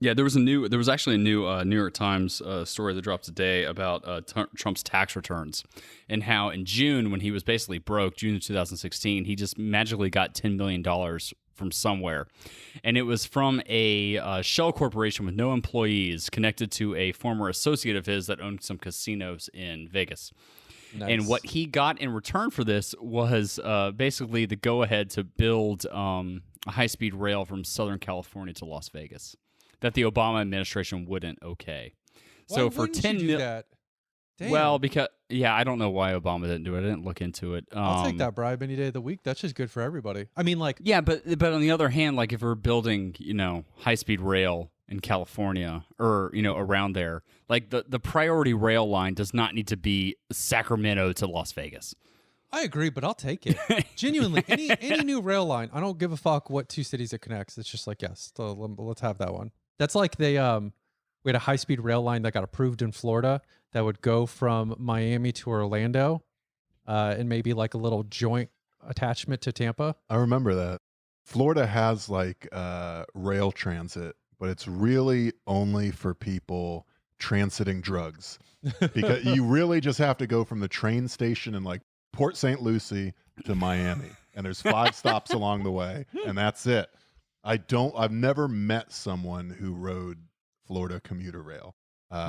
Yeah, there was actually a new New York Times story that dropped today about Trump's tax returns and how in June, when he was basically broke, June of 2016, he just magically got $10 million from somewhere. And it was from a shell corporation with no employees connected to a former associate of his that owned some casinos in Vegas. Nice. And what he got in return for this was basically the go-ahead to build a high-speed rail from Southern California to Las Vegas that the Obama administration wouldn't okay. Why wouldn't you do that? Damn. Well, because I don't know why Obama didn't do it. I didn't look into it. I'll take that bribe any day of the week. That's just good for everybody. I mean, like, yeah, but on the other hand, like if we're building, high-speed rail in California or around there, like the priority rail line does not need to be Sacramento to Las Vegas. I agree, but I'll take it. Genuinely, any new rail line, I don't give a fuck what two cities it connects. It's just like, yes, let's have that one. That's like we had a high-speed rail line that got approved in Florida that would go from Miami to Orlando, and maybe like a little joint attachment to Tampa. I remember that. Florida has like rail transit, but it's really only for people transiting drugs because you really just have to go from the train station in like Port St. Lucie to Miami, and there's 5 stops along the way, and that's it. I've never met someone who rode Florida commuter rail.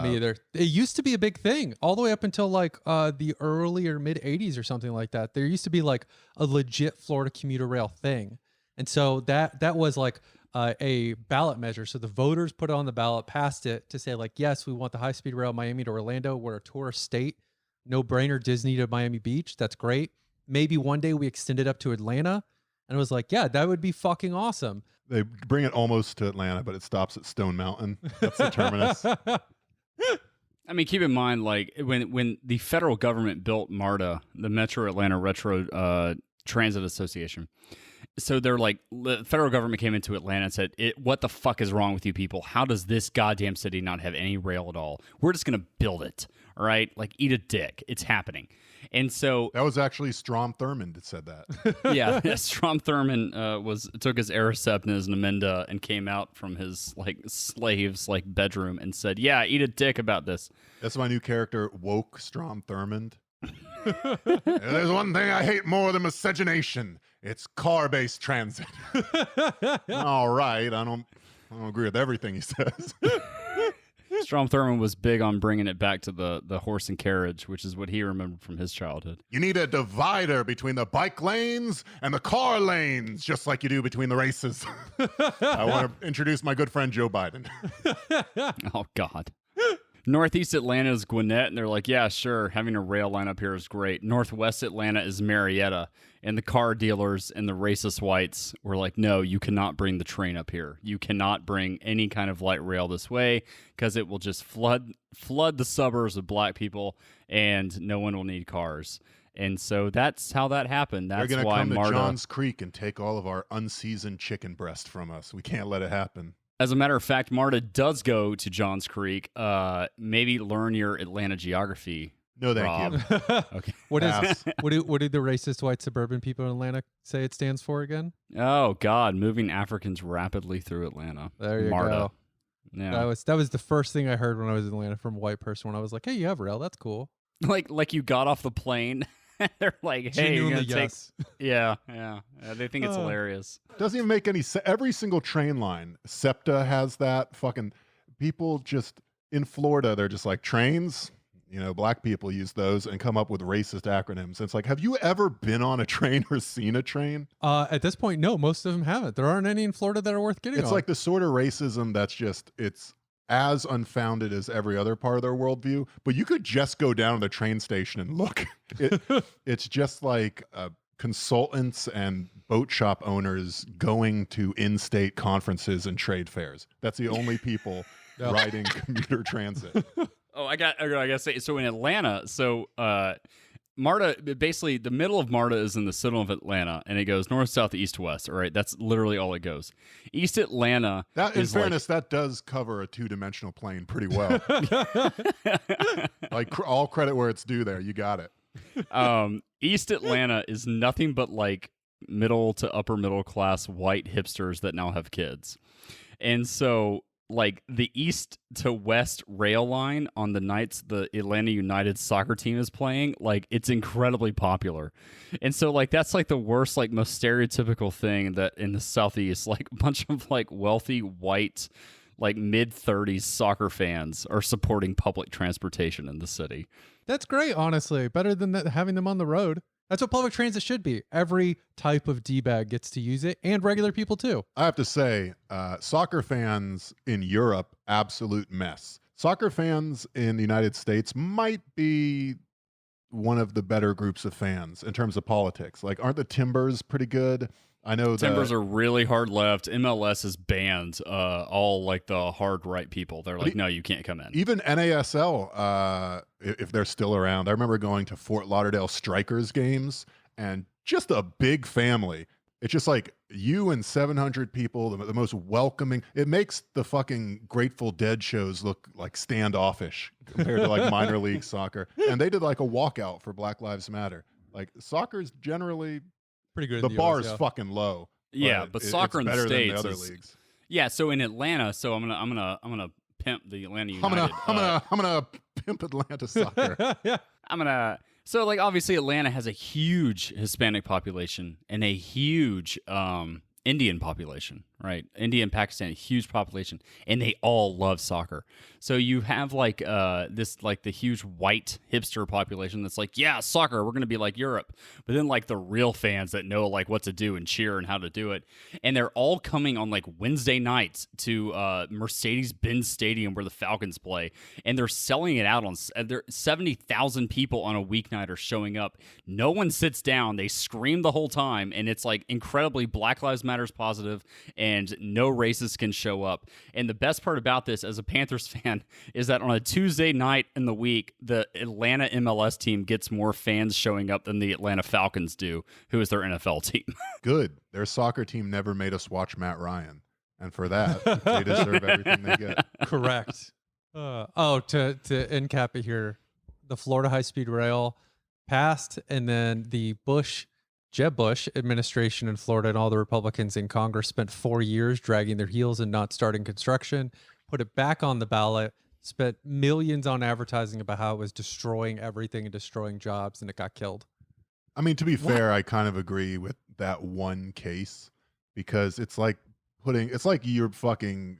Me either. It used to be a big thing all the way up until like the early or mid 80s or something like that. There used to be like a legit Florida commuter rail thing. And so that was like a ballot measure. So the voters put it on the ballot, passed it to say like, yes, we want the high-speed rail Miami to Orlando. We're a tourist state. No brainer, Disney to Miami Beach. That's great. Maybe one day we extend it up to Atlanta. And it was like, yeah, that would be fucking awesome. They bring it almost to Atlanta, but it stops at Stone Mountain. That's the terminus. I mean, keep in mind, like when the federal government built MARTA, the Metro Atlanta Retro Transit Association. So they're like, the federal government came into Atlanta and said, what the fuck is wrong with you people? How does this goddamn city not have any rail at all? We're just going to build it. All right? Like, eat a dick. It's happening. And so that was actually Strom Thurmond that said that. Yeah, Strom Thurmond took his Aricept and his Namenda and came out from his like slave's like bedroom and said, "Yeah, eat a dick about this." That's my new character, woke Strom Thurmond. There's one thing I hate more than miscegenation. It's car-based transit. All right, I don't agree with everything he says. Strom Thurmond was big on bringing it back to the horse and carriage, which is what he remembered from his childhood. You need a divider between the bike lanes and the car lanes, just like you do between the races. I want to introduce my good friend Joe Biden. Oh, God. Northeast Atlanta is Gwinnett, and they're like, yeah, sure, having a rail line up here is great. Northwest Atlanta is Marietta, and the car dealers and the racist whites were like, no, you cannot bring the train up here. You cannot bring any kind of light rail this way because it will just flood the suburbs with black people, and no one will need cars. And so that's how that happened. That's They're why going to come MARTA... to Johns Creek and take all of our unseasoned chicken breast from us. We can't let it happen. As a matter of fact, MARTA does go to Johns Creek. Maybe learn your Atlanta geography. No, thank Rob. you. Okay. What did the racist white suburban people in Atlanta say it stands for again? Oh God, moving Africans rapidly through Atlanta. There you MARTA. go. Yeah. That was the first thing I heard when I was in Atlanta from a white person. When I was like, "Hey, you have rail? That's cool." Like you got off the plane. They're like, hey, you're gonna yes. Yeah. They think it's hilarious. Doesn't even make any sense. Every single train line, SEPTA has that. Fucking people just in Florida, they're just like trains. You know, black people use those and come up with racist acronyms. It's like, have you ever been on a train or seen a train? At this point, no, most of them haven't. There aren't any in Florida that are worth getting on. It's like the sort of racism that's just, it's as unfounded as every other part of their worldview, but you could just go down to the train station and look. It's just like consultants and boat shop owners going to in-state conferences and trade fairs. That's the only people riding commuter transit. Oh, I gotta say, so in Atlanta, MARTA, basically the middle of MARTA is in the center of Atlanta, and it goes north, south, east, west. All right, that's literally all it goes. East Atlanta. That, in fairness, that does cover a two-dimensional plane pretty well. Like all credit where it's due. There, you got it. East Atlanta is nothing but like middle to upper middle class white hipsters that now have kids, and so like the east to west rail line on the nights the Atlanta United soccer team is playing, like it's incredibly popular. And so like that's like the worst, like most stereotypical thing that in the Southeast, like a bunch of like wealthy white like mid-30s soccer fans are supporting public transportation in the city. That's great, honestly. Better than having them on the road. That's what public transit should be. Every type of D-bag gets to use it, and regular people too. I have to say, soccer fans in Europe, absolute mess. Soccer fans in the United States might be one of the better groups of fans in terms of politics. Like, aren't the Timbers pretty good? I know Timbers are really hard left. MLS has banned all like the hard right people. They're like, no, you can't come in. Even NASL, if they're still around. I remember going to Fort Lauderdale Strikers games and just a big family. It's just like you and 700 people, the most welcoming. It makes the fucking Grateful Dead shows look like standoffish compared to like minor league soccer. And they did like a walkout for Black Lives Matter. Like soccer's generally pretty good. The in bar's US, fucking low. Yeah, but soccer in the better States than the other is, leagues. Yeah, so in Atlanta, so I'm gonna pimp the Atlanta United. I'm gonna pimp Atlanta soccer. yeah. So like obviously Atlanta has a huge Hispanic population and a huge Indian population, right? India and Pakistan, a huge population, and they all love soccer. So you have like this like the huge white hipster population that's like, yeah, soccer, we're gonna be like Europe. But then like the real fans that know like what to do and cheer and how to do it, and they're all coming on like Wednesday nights to Mercedes-Benz Stadium where the Falcons play, and they're selling it out on. There 70,000 people on a weeknight are showing up. No one sits down. They scream the whole time, and it's like incredibly Black Lives Matters positive, and no racists can show up. And the best part about this as a Panthers fan is that on a Tuesday night in the week, the Atlanta MLS team gets more fans showing up than the Atlanta Falcons do, who is their NFL team. Good. Their soccer team never made us watch Matt Ryan. And for that, they deserve everything they get. Correct. To end cap it here, the Florida high-speed rail passed, and then the Jeb Bush administration in Florida and all the Republicans in Congress spent 4 years dragging their heels and not starting construction, put it back on the ballot, spent millions on advertising about how it was destroying everything and destroying jobs, and it got killed. I mean, to be fair, I kind of agree with that one case because it's like you're fucking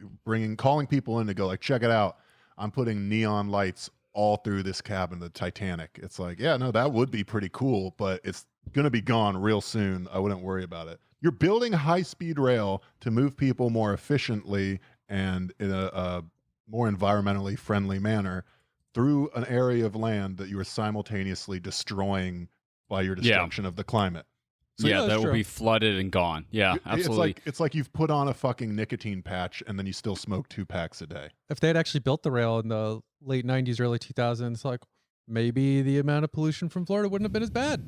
calling people in to go like, check it out. I'm putting neon lights all through this cabin of the Titanic. It's like, yeah, no, that would be pretty cool, but it's going to be gone real soon. I wouldn't worry about it. You're building high-speed rail to move people more efficiently and in a more environmentally friendly manner through an area of land that you are simultaneously destroying by your destruction of the climate. So yeah, that will be flooded and gone. Yeah, absolutely. It's like you've put on a fucking nicotine patch and then you still smoke 2 packs a day. If they had actually built the rail in the late 90s, early 2000s, like maybe the amount of pollution from Florida wouldn't have been as bad.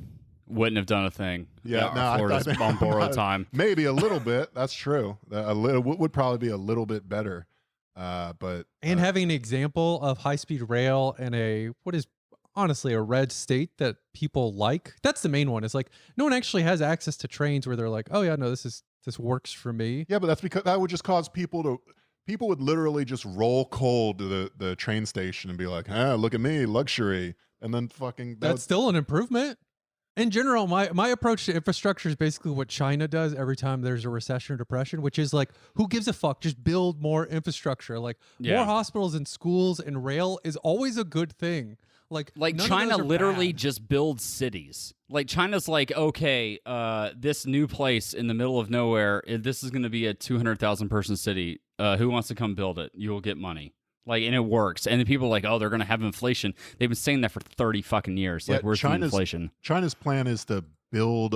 Wouldn't have done a thing. Yeah, no, Florida's on borrowed time. Maybe a little bit. That's true. A little would probably be a little bit better. But having an example of high-speed rail in what is honestly a red state that people like. That's the main one. Is like no one actually has access to trains where they're like, oh yeah, no, this works for me. Yeah, but that's because that would just cause people would literally just roll cold to the train station and be like, look at me, luxury. And then fucking that's still an improvement. In general, my approach to infrastructure is basically what China does every time there's a recession or depression, which is like, who gives a fuck? Just build more infrastructure. Like more hospitals and schools and rail is always a good thing. Like China literally just builds cities. Like China's like, okay, this new place in the middle of nowhere, this is going to be a 200,000 person city. Who wants to come build it? You will get money. Like, and it works. And then people are like, oh, they're going to have inflation. They've been saying that for 30 fucking years. Like, where's the inflation? China's plan is to build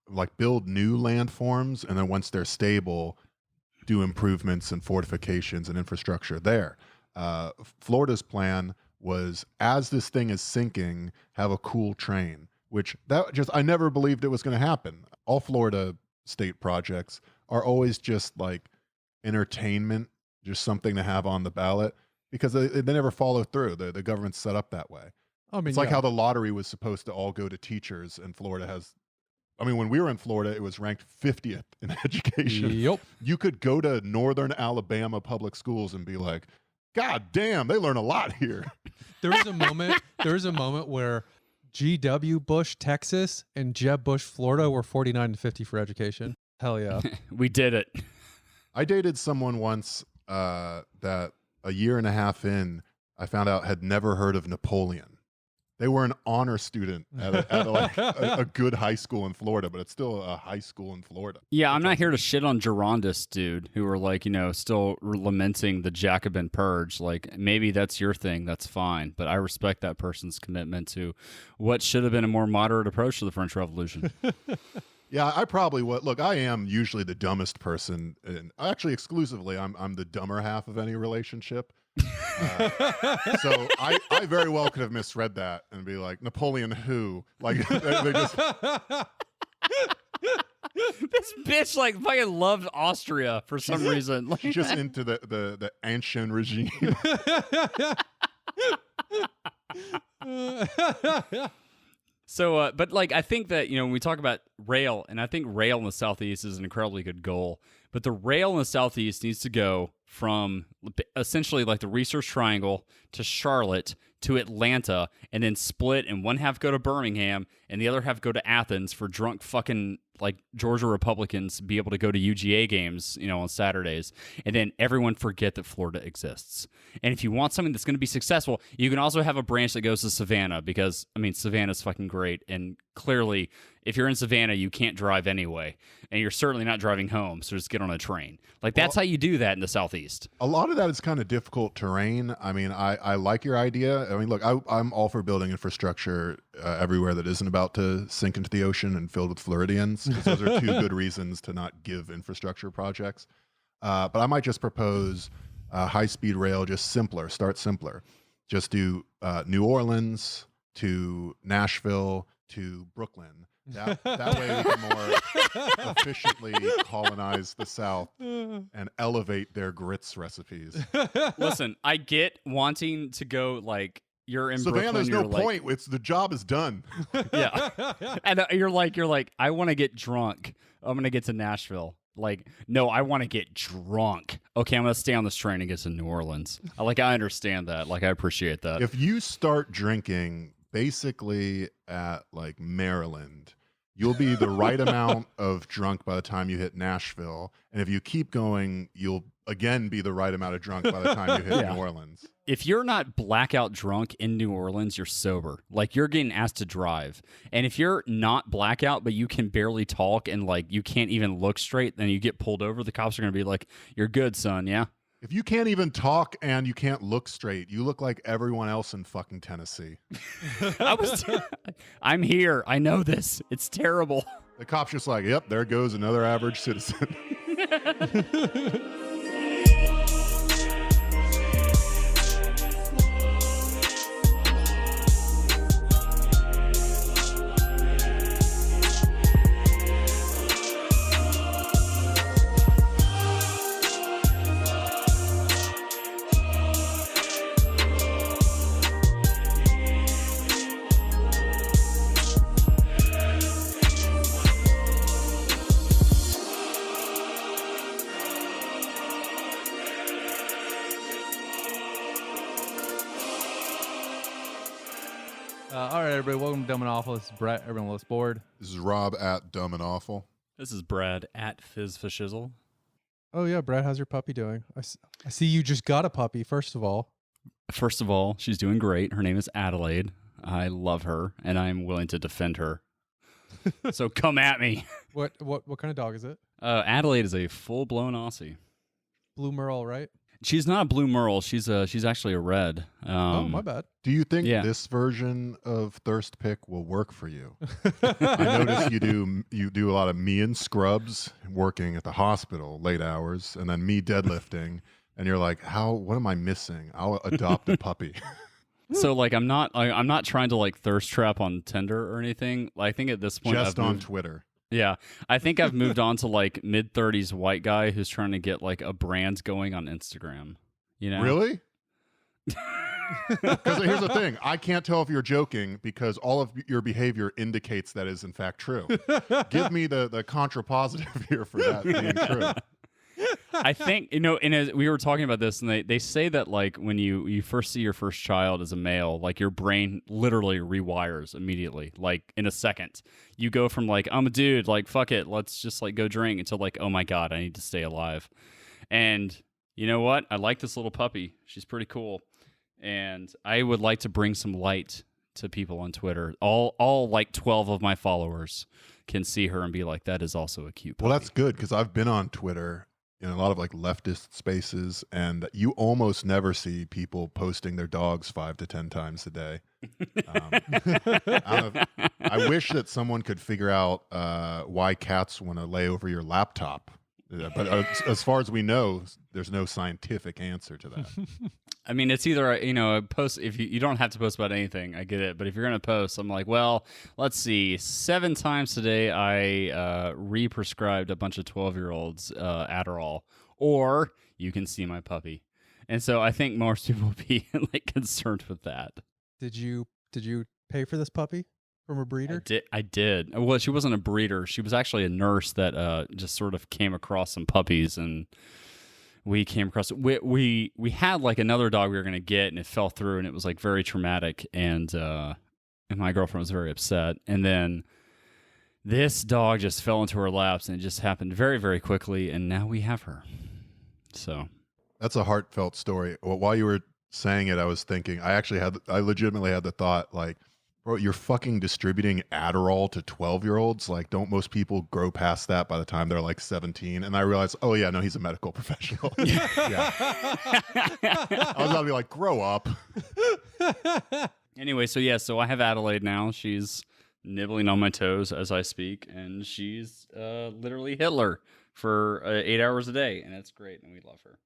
new landforms, and then once they're stable, do improvements and fortifications and infrastructure there. Florida's plan was, as this thing is sinking, have a cool train, which I never believed it was going to happen. All Florida state projects are always just like entertainment, just something to have on the ballot, because they never follow through. The government's set up that way. I mean, it's like how the lottery was supposed to all go to teachers, and Florida has I mean, when we were in Florida, it was ranked 50th in education. Yep. You could go to northern Alabama public schools and be like, God damn, they learn a lot here. There was a moment where G.W. Bush, Texas, and Jeb Bush, Florida, were 49 and 50 for education. Hell yeah. We did it. I dated someone once that a year and a half in, I found out had never heard of Napoleon. They were an honor student at a good high school in Florida, but it's still a high school in Florida. Yeah, I'm not here to shit on Girondists, dude, who are like, still lamenting the Jacobin purge. Like, maybe that's your thing. That's fine. But I respect that person's commitment to what should have been a more moderate approach to the French Revolution. Yeah, I probably would. Look, I am usually the dumbest person. And actually, exclusively, I'm the dumber half of any relationship. So I very well could have misread that and be like, Napoleon who? Like, they just... This bitch, like, fucking loved Austria for some reason. Like, She's just into the ancient regime. So, but like, I think that, when we talk about rail, and I think rail in the Southeast is an incredibly good goal, but the rail in the Southeast needs to go from essentially like the Research Triangle to Charlotte to Atlanta, and then split, and one half go to Birmingham and the other half go to Athens for drunk fucking like Georgia Republicans be able to go to UGA games, on Saturdays, and then everyone forget that Florida exists. And if you want something that's going to be successful, you can also have a branch that goes to Savannah, because Savannah's fucking great, and clearly if you're in Savannah, you can't drive anyway, and you're certainly not driving home, so just get on a train. Like, that's how you do that in the Southeast. A lot of that is kind of difficult terrain. I mean, I like your idea. I mean, look, I'm all for building infrastructure everywhere that isn't about to sink into the ocean and filled with Floridians, because those are two good reasons to not give infrastructure projects. But I might just propose high-speed rail, just simpler, start simpler. Just do New Orleans to Nashville to Brooklyn. That way we can more efficiently colonize the South and elevate their grits recipes. Listen, I get wanting to go, like, you're in Savannah, Brooklyn, there's no like, point. It's the job is done. Yeah. And you're like, I want to get drunk. I'm going to get to Nashville. Like, no, I want to get drunk. Okay, I'm going to stay on this train and get to New Orleans. I understand that. Like, I appreciate that. If you start drinking basically at like Maryland, you'll be the right amount of drunk by the time you hit Nashville. And if you keep going, you'll again be the right amount of drunk by the time you hit New Orleans. If you're not blackout drunk in New Orleans, you're sober. Like, you're getting asked to drive. And if you're not blackout, but you can barely talk and like you can't even look straight, then you get pulled over. The cops are going to be like, "You're good, son." Yeah. If you can't even talk and you can't look straight, you look like everyone else in fucking Tennessee. I'm here. I know this. It's terrible. The cop's just like, "Yep, there goes another average citizen." All right, everybody, welcome to Dumb and Awful. This is Brett. Everyone loves bored. This is Rob at Dumb and Awful. This is Brad at FizzFashizzle. Oh, yeah, Brad, how's your puppy doing? I see you just got a puppy, first of all. First of all, she's doing great. Her name is Adelaide. I love her, and I'm willing to defend her. So come at me. What kind of dog is it? Adelaide is a full-blown Aussie. Blue Merle, right? She's not a blue merle. She's actually a red. Oh, my bad. Do you think Yeah. this version of Thirst Pick will work for you? I notice you do a lot of me in scrubs working at the hospital late hours, and then me deadlifting, and you're like, what am I missing? I'll adopt a puppy. So like I'm not trying to like thirst trap on Tinder or anything. I think at this point Just I've on moved- Twitter. Yeah, I think I've moved on to like mid-30s white guy who's trying to get like a brand going on Instagram. You know? Really? Because here's the thing, I can't tell if you're joking because all of your behavior indicates that is in fact true. Give me the contrapositive here for that being true. I think, and as we were talking about this, and they say that like when you first see your first child as a male, like your brain literally rewires immediately, like in a second. You go from like, I'm a dude, like fuck it, let's just like go drink, until like, oh my God, I need to stay alive. And you know what? I like this little puppy. She's pretty cool. And I would like to bring some light to people on Twitter. All like 12 of my followers can see her and be like, that is also a cute puppy. Well, that's good because I've been on Twitter in a lot of like leftist spaces, and you almost never see people posting their dogs 5 to 10 times a day. I wish that someone could figure out why cats want to lay over your laptop. But as far as we know, there's no scientific answer to that. I mean, it's either a post. If you don't have to post about anything, I get it. But if you're gonna post, I'm like, well, let's see. 7 times today, I re-prescribed a bunch of 12-year-olds Adderall, or you can see my puppy. And so I think most people will be like concerned with that. Did you pay for this puppy from a breeder? I did. Well, she wasn't a breeder. She was actually a nurse that just sort of came across some puppies, and we came across. We had like another dog we were gonna get, and it fell through, and it was like very traumatic, and my girlfriend was very upset. And then this dog just fell into her laps, and it just happened very, very quickly, and now we have her. So that's a heartfelt story. Well, while you were saying it, I was thinking, I legitimately had the thought, like, bro, you're fucking distributing Adderall to 12-year-olds. Like, don't most people grow past that by the time they're like 17? And I realized, oh yeah, no, he's a medical professional. Yeah. I was about to be like, grow up. Anyway, so I have Adelaide now. She's nibbling on my toes as I speak, and she's literally Hitler for 8 hours a day, and it's great, and we love her.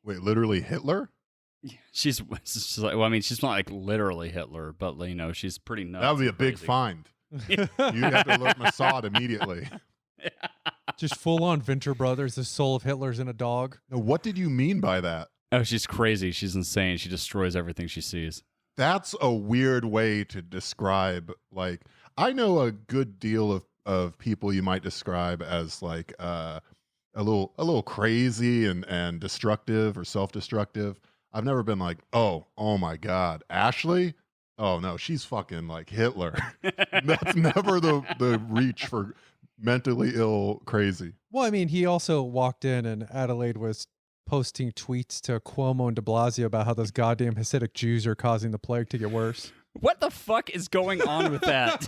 Wait, literally Hitler? She's like, well, I mean, she's not like literally Hitler, but she's pretty nuts. That would be a big find. You have to alert Mossad immediately. Just full on Venture Brothers, the soul of Hitler's in a dog. Now, what did you mean by that? Oh, she's crazy. She's insane. She destroys everything she sees. That's a weird way to describe, like, I know a good deal of people you might describe as like a little crazy and destructive or self-destructive. I've never been like, oh my God, Ashley? Oh no, she's fucking like Hitler. That's never the reach for mentally ill crazy. Well, I mean, he also walked in and Adelaide was posting tweets to Cuomo and de Blasio about how those goddamn Hasidic Jews are causing the plague to get worse. What the fuck is going on with that?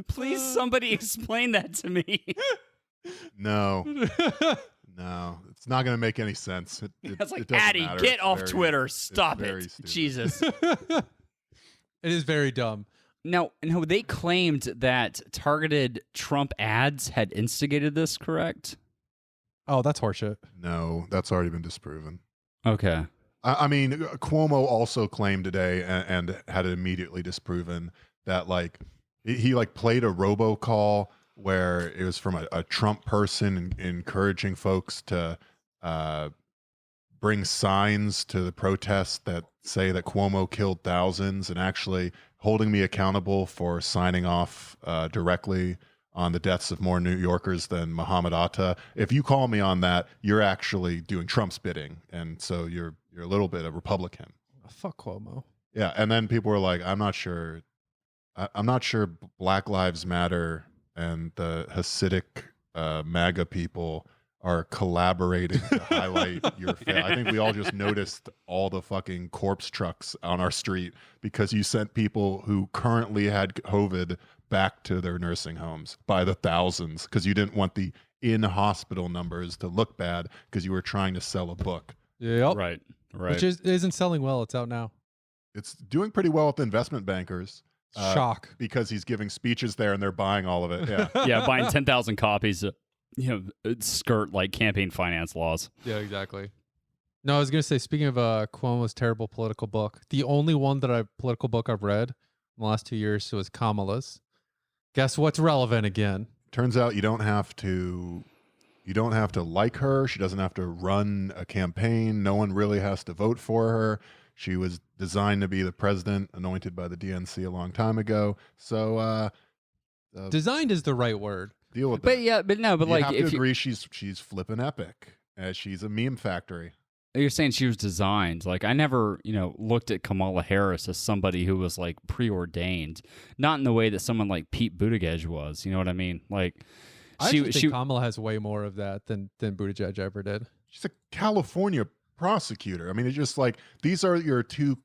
Please, somebody explain that to me. No, it's not going to make any sense. It's like, it doesn't Addie, matter. get It's off very- Twitter. it's Stop very it. stupid. Jesus. It is very dumb. Now, no, they claimed that targeted Trump ads had instigated this, correct? Oh, that's horseshit. No, that's already been disproven. Okay. I mean, Cuomo also claimed today and had it immediately disproven that like he like played a robocall where it was from a Trump person encouraging folks to bring signs to the protests that say that Cuomo killed thousands, and actually holding me accountable for signing off directly on the deaths of more New Yorkers than Muhammad Atta. If you call me on that, you're actually doing Trump's bidding, and so you're a little bit a Republican. Fuck Cuomo. Yeah, and then people were like, I'm not sure Black Lives Matter and the Hasidic MAGA people are collaborating to highlight your face. I think we all just noticed all the fucking corpse trucks on our street because you sent people who currently had COVID back to their nursing homes by the thousands because you didn't want the in-hospital numbers to look bad because you were trying to sell a book. Yep. Right. Which isn't selling well. It's out now. It's doing pretty well with investment bankers. Shock. Because he's giving speeches there and they're buying all of it. Yeah. Yeah, buying 10,000 copies, skirt like campaign finance laws. Yeah, exactly. No, I was going to say, speaking of Cuomo's terrible political book, the only political book I've read in the last 2 years was Kamala's. Guess what's relevant again? Turns out you don't have to You don't have to like her. She doesn't have to run a campaign. No one really has to vote for her. She was designed to be the president, anointed by the DNC a long time ago. So Designed is the right word. deal with But that. yeah, but no, but You like have if to agree, she's flipping epic. She's a meme factory. you're saying she was designed, like I never, looked at Kamala Harris as somebody who was like preordained, not in the way that someone like Pete Buttigieg was. You know what I mean? Like I actually think Kamala has way more of that than Buttigieg ever did. She's a California prosecutor. I mean, it's just like these are your two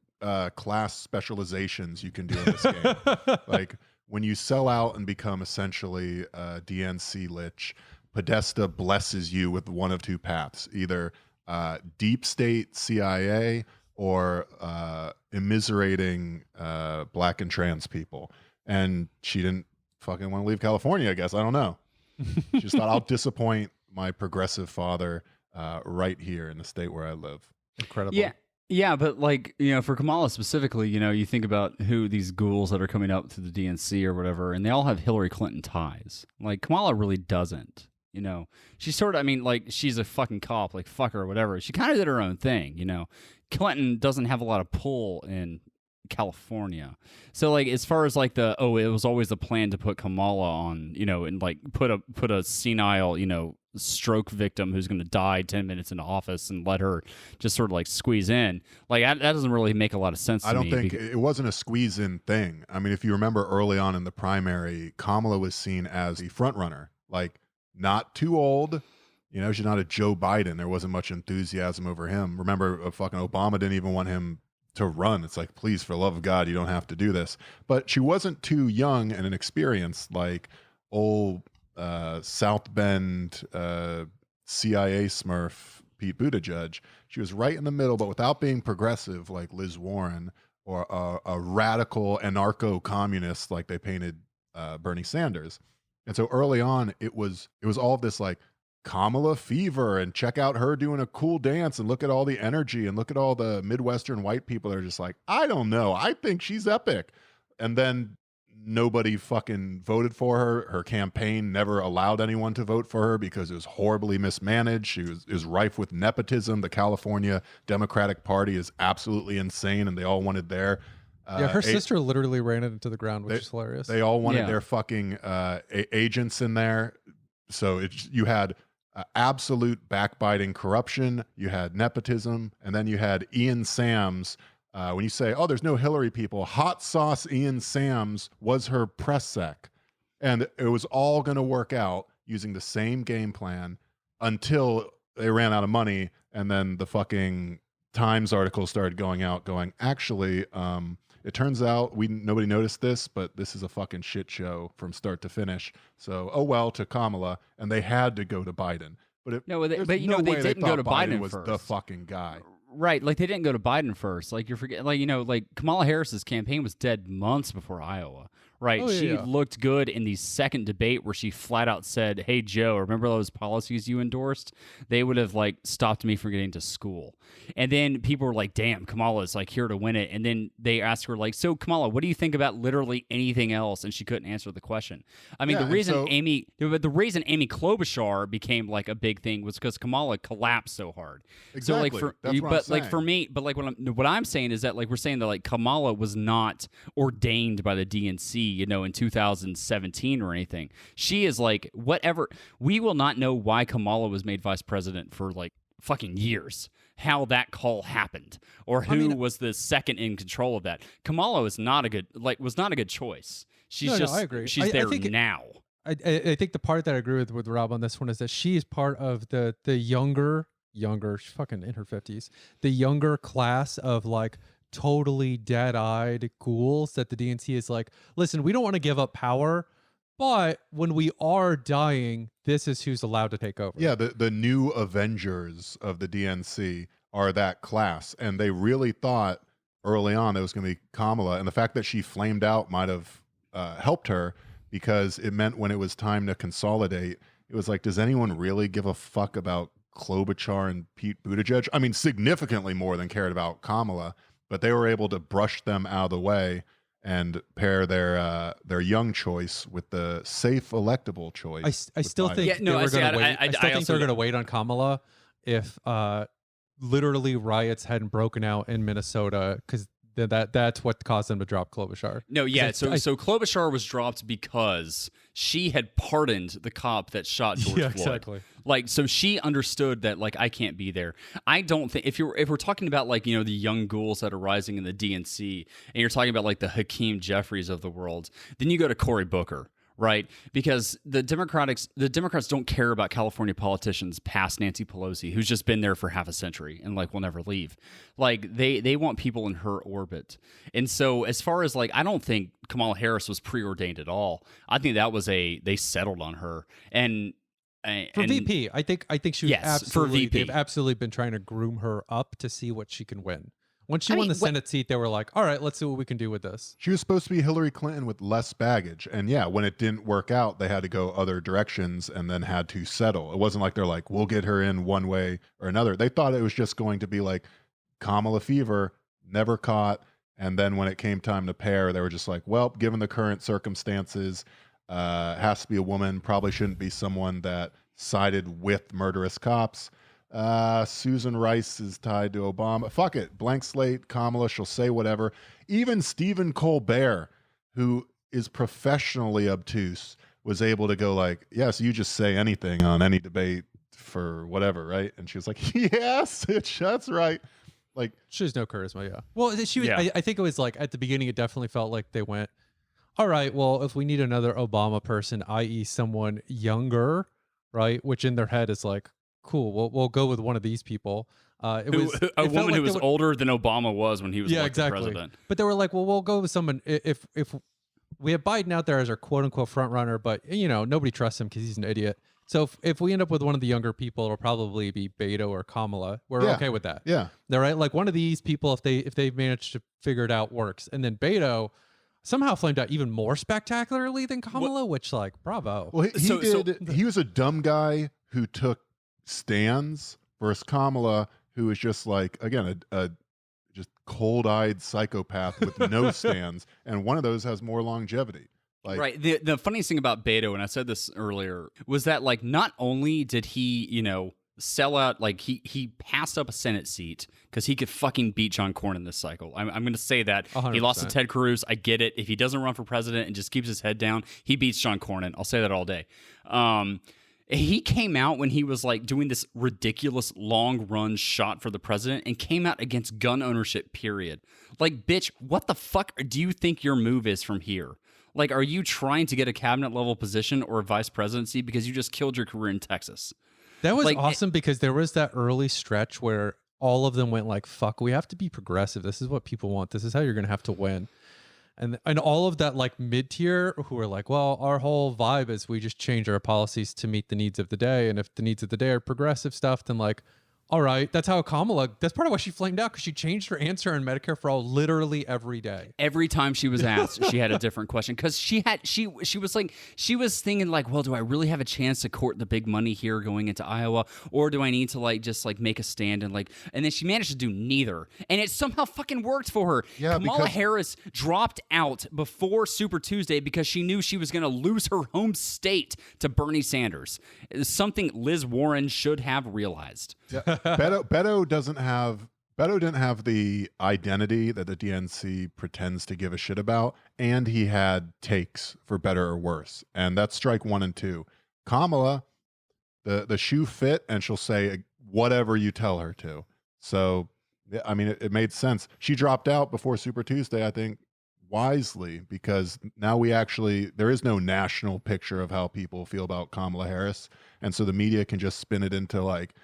class specializations you can do in this game. Like when you sell out and become essentially a DNC lich, Podesta blesses you with one of two paths: either deep state CIA or immiserating black and trans people. And she didn't fucking want to leave California, I guess. I don't know. She just thought, I'll disappoint my progressive father right here in the state where I live. Incredible. Yeah, but like, for Kamala specifically, you think about who these ghouls that are coming up to the DNC or whatever, and they all have Hillary Clinton ties. Like, Kamala really doesn't. She's sort of, I mean, like, she's a fucking cop, like, fuck her or whatever. She kind of did her own thing, Clinton doesn't have a lot of pull in California. So, like, as far as, like, it was always the plan to put Kamala on, and, like, put a senile, stroke victim who's going to die 10 minutes into office and let her just sort of, like, squeeze in. Like, that doesn't really make a lot of sense to me. I don't think it wasn't a squeeze-in thing. I mean, if you remember early on in the primary, Kamala was seen as the front runner. Like, not too old. She's not a Joe Biden. There wasn't much enthusiasm over him. Remember, fucking Obama didn't even want him to run. It's like, please, for the love of God, you don't have to do this. But she wasn't too young and inexperienced like old South Bend CIA smurf Pete Buttigieg. She was right in the middle, but without being progressive like Liz Warren or a radical anarcho-communist like they painted Bernie Sanders. And so early on, it was all of this like Kamala fever, and check out her doing a cool dance, and look at all the energy, and look at all the Midwestern white people that are just like, I don't know, I think she's epic. And then nobody fucking voted for her. Her campaign never allowed anyone to vote for her because it was horribly mismanaged. It was rife with nepotism. The California Democratic Party is absolutely insane, and they all wanted their her sister literally ran it into the ground, which is hilarious. They all wanted their fucking agents in there. So you had absolute backbiting corruption, you had nepotism, and then you had Ian Sams. When you say, oh, there's no Hillary people, hot sauce Ian Sams was her press sec. And it was all going to work out using the same game plan until they ran out of money. And then the fucking Times article started going out going, actually, it turns out nobody noticed this, but this is a fucking shit show from start to finish. So, oh well, to Kamala, and they had to go to Biden. But they didn't go to Biden was first. The fucking guy. Right, like they didn't go to Biden first. Like you're forgetting, like Kamala Harris's campaign was dead months before Iowa. Right, she looked good in the second debate where she flat out said, "Hey Joe, remember those policies you endorsed? They would have like stopped me from getting to school." And then people were like, "Damn, Kamala's like here to win it." And then they asked her like, "So Kamala, what do you think about literally anything else?" And she couldn't answer the question. I mean, the reason Amy Klobuchar became like a big thing was because Kamala collapsed so hard. Exactly. So That's for me, what I'm saying is that like we're saying that like Kamala was not ordained by the DNC, in 2017 or anything. She is like whatever. We will not know why Kamala was made vice president for like fucking years. How that call happened, or who was the second in control of that. Kamala was not a good choice. She's I agree. She's there now. I think the part that I agree with Rob on this one is that she is part of the younger, she's fucking in her 50s, the younger class of like totally dead-eyed ghouls that the DNC is like, listen, we don't want to give up power, but when we are dying, this is who's allowed to take over. Yeah, the new Avengers of the DNC are that class, and they really thought early on it was going to be Kamala, and the fact that she flamed out might have helped her, because it meant when it was time to consolidate, it was like, does anyone really give a fuck about Klobuchar and Pete Buttigieg? I mean, significantly more than cared about Kamala, but they were able to brush them out of the way and pair their young choice with the safe electable choice. I still with think Yeah, no, they were I see, going to I- wait. I- I still I think also- they're going to wait on Kamala if literally riots hadn't broken out in Minnesota, because that's what caused them to drop Klobuchar. No, yeah. So I- so Klobuchar was dropped because she had pardoned the cop that shot George Yeah, Floyd. exactly. Like, so she understood that, like, I can't be there. I don't think if we're talking about, like, the young ghouls that are rising in the DNC, and you're talking about like the Hakeem Jeffries of the world, then you go to Cory Booker. Right, because the Democrats don't care about California politicians past Nancy Pelosi, who's just been there for half a century and like will never leave. Like they want people in her orbit. And so as far as like, I don't think Kamala Harris was preordained at all. I think that was they settled on her For VP, I think she was Yes, for absolutely. VP. They've absolutely been trying to groom her up to see what she can win. Once she I won mean, the Senate seat, they were like, "All right, let's see what we can do with this." She was supposed to be Hillary Clinton with less baggage. And yeah, when it didn't work out, they had to go other directions and then had to settle. It wasn't like they're like, we'll get her in one way or another. They thought it was just going to be like Kamala fever, never caught. And then when it came time to pair, they were just like, well, given the current circumstances, has to be a woman, probably shouldn't be someone that sided with murderous cops. Susan Rice is tied to Obama. Fuck it. Blank slate. Kamala, she'll say whatever. Even Stephen Colbert, who is professionally obtuse, was able to go like, yes, you just say anything on any debate for whatever, right? And she was like, yes, bitch, that's right. Like, She has no charisma. Yeah. Well, she was. Yeah. I think it was like at the beginning, it definitely felt like they went, "All right, well, if we need another Obama person, i.e., someone younger, right?" Which in their head is like, "Cool, we'll go with one of these people." It was a it felt woman like who they was would- older than Obama was when he was Yeah, elected exactly. president. But they were like, "Well, we'll go with someone if we have Biden out there as our quote unquote front runner, but nobody trusts him because he's an idiot." So if we end up with one of the younger people, it'll probably be Beto or Kamala. We're Yeah. okay with that. yeah. They're right. Like one of these people, if they manage to figure it out, works. And then Beto somehow flamed out even more spectacularly than Kamala, which like bravo. Well, he So- did. He was a dumb guy who took stands versus Kamala, who is just like, again, a just cold-eyed psychopath with no stands, and one of those has more longevity. Like, Right. The funniest thing about Beto, and I said this earlier, was that like not only did he, sell out, like he passed up a Senate seat because he could fucking beat John Cornyn this cycle. I'm going to say that. He lost to 100%. Ted Cruz. I get it. If he doesn't run for president and just keeps his head down, he beats John Cornyn. I'll say that all day. He came out when he was like doing this ridiculous long run shot for the president and came out against gun ownership, period. Like, bitch, what the fuck do you think your move is from here? Like, are you trying to get a cabinet level position or a vice presidency because you just killed your career in Texas? That was like, awesome because there was that early stretch where all of them went like, "Fuck, we have to be progressive. This is what people want. This is how you're going to have to win." And all of that like mid tier who were like, "Well, our whole vibe is we just change our policies to meet the needs of the day, and if the needs of the day are progressive stuff, then like, all right." That's how Kamala. That's part of why she flamed out because she changed her answer on Medicare for all literally every day. Every time she was asked, she had a different question because she was thinking like, well, do I really have a chance to court the big money here going into Iowa, or do I need to like just like make a stand and then she managed to do neither, and it somehow fucking worked for her. Yeah, Kamala because- Harris dropped out before Super Tuesday because she knew she was going to lose her home state to Bernie Sanders. It's something Liz Warren should have realized. Beto didn't have the identity that the DNC pretends to give a shit about, and he had takes for better or worse, and that's strike 1 and 2. Kamala, the shoe fit, and she'll say whatever you tell her to. So, yeah, I mean, it made sense. She dropped out before Super Tuesday, I think, wisely, because now there is no national picture of how people feel about Kamala Harris, and so the media can just spin it into like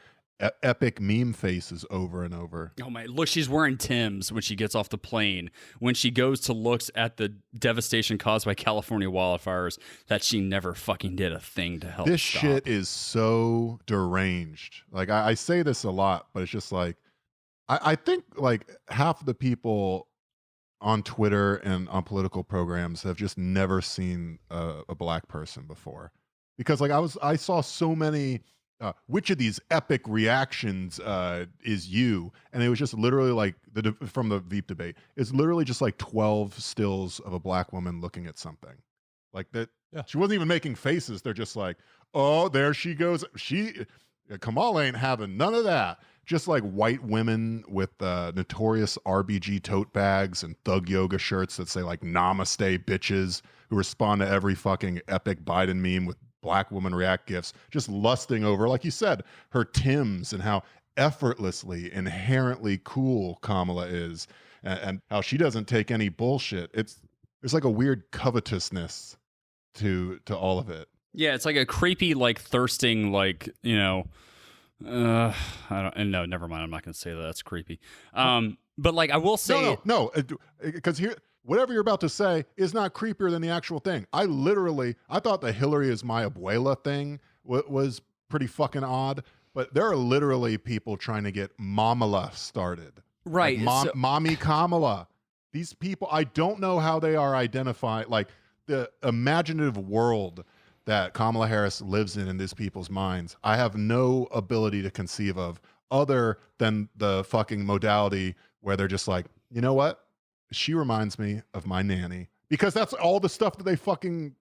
epic meme faces over and over. Oh my, look, she's wearing Tim's when she gets off the plane, when she goes to looks at the devastation caused by California wildfires that she never fucking did a thing to help This stop. shit is so deranged. Like, I say this a lot, but it's just like, I think like half the people on Twitter and on political programs have just never seen a black person before. Because like I saw so many which of these epic reactions is you? And it was just literally like from the Veep debate. It's literally just like 12 stills of a black woman looking at something like that. Yeah. She wasn't even making faces. They're just like, oh, there she goes. Kamala ain't having none of that. Just like white women with notorious RBG tote bags and thug yoga shirts that say like namaste bitches, who respond to every fucking epic Biden meme with black woman react gifs, just lusting over, like you said, her Tims and how effortlessly, inherently cool Kamala is, and how she doesn't take any bullshit. There's like a weird covetousness to all of it. Yeah, it's like a creepy, like thirsting, like, you know, I don't, and no, never mind. I'm not going to say that. That's creepy. But like, I will say, no, because here, whatever you're about to say is not creepier than the actual thing. I thought the Hillary is my abuela thing was pretty fucking odd, but there are literally people trying to get Mamala started. right. Like Mommy Kamala. These people, I don't know how they are identified. Like the imaginative world that Kamala Harris lives in these people's minds, I have no ability to conceive of other than the fucking modality where they're just like, you know what? She reminds me of my nanny, because that's all the stuff that they fucking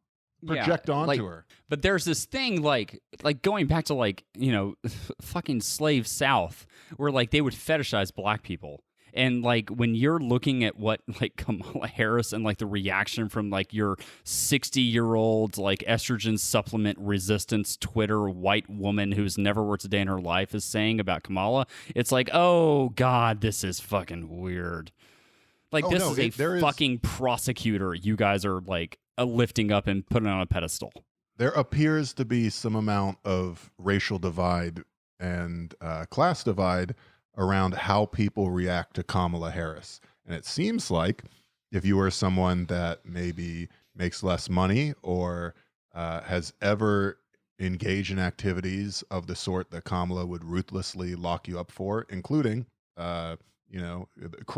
project onto her. But there's this thing like going back to like, you know, fucking slave South, where like they would fetishize black people. And like when you're looking at what like Kamala Harris and like the reaction from like your 60-year-old like estrogen supplement resistance Twitter white woman who's never worked a day in her life is saying about Kamala, it's like, oh God, this is fucking weird. Like this is a fucking prosecutor you guys are like lifting up and putting on a pedestal. There appears to be some amount of racial divide and class divide around how people react to Kamala Harris. And it seems like if you are someone that maybe makes less money or has ever engaged in activities of the sort that Kamala would ruthlessly lock you up for, including, you know,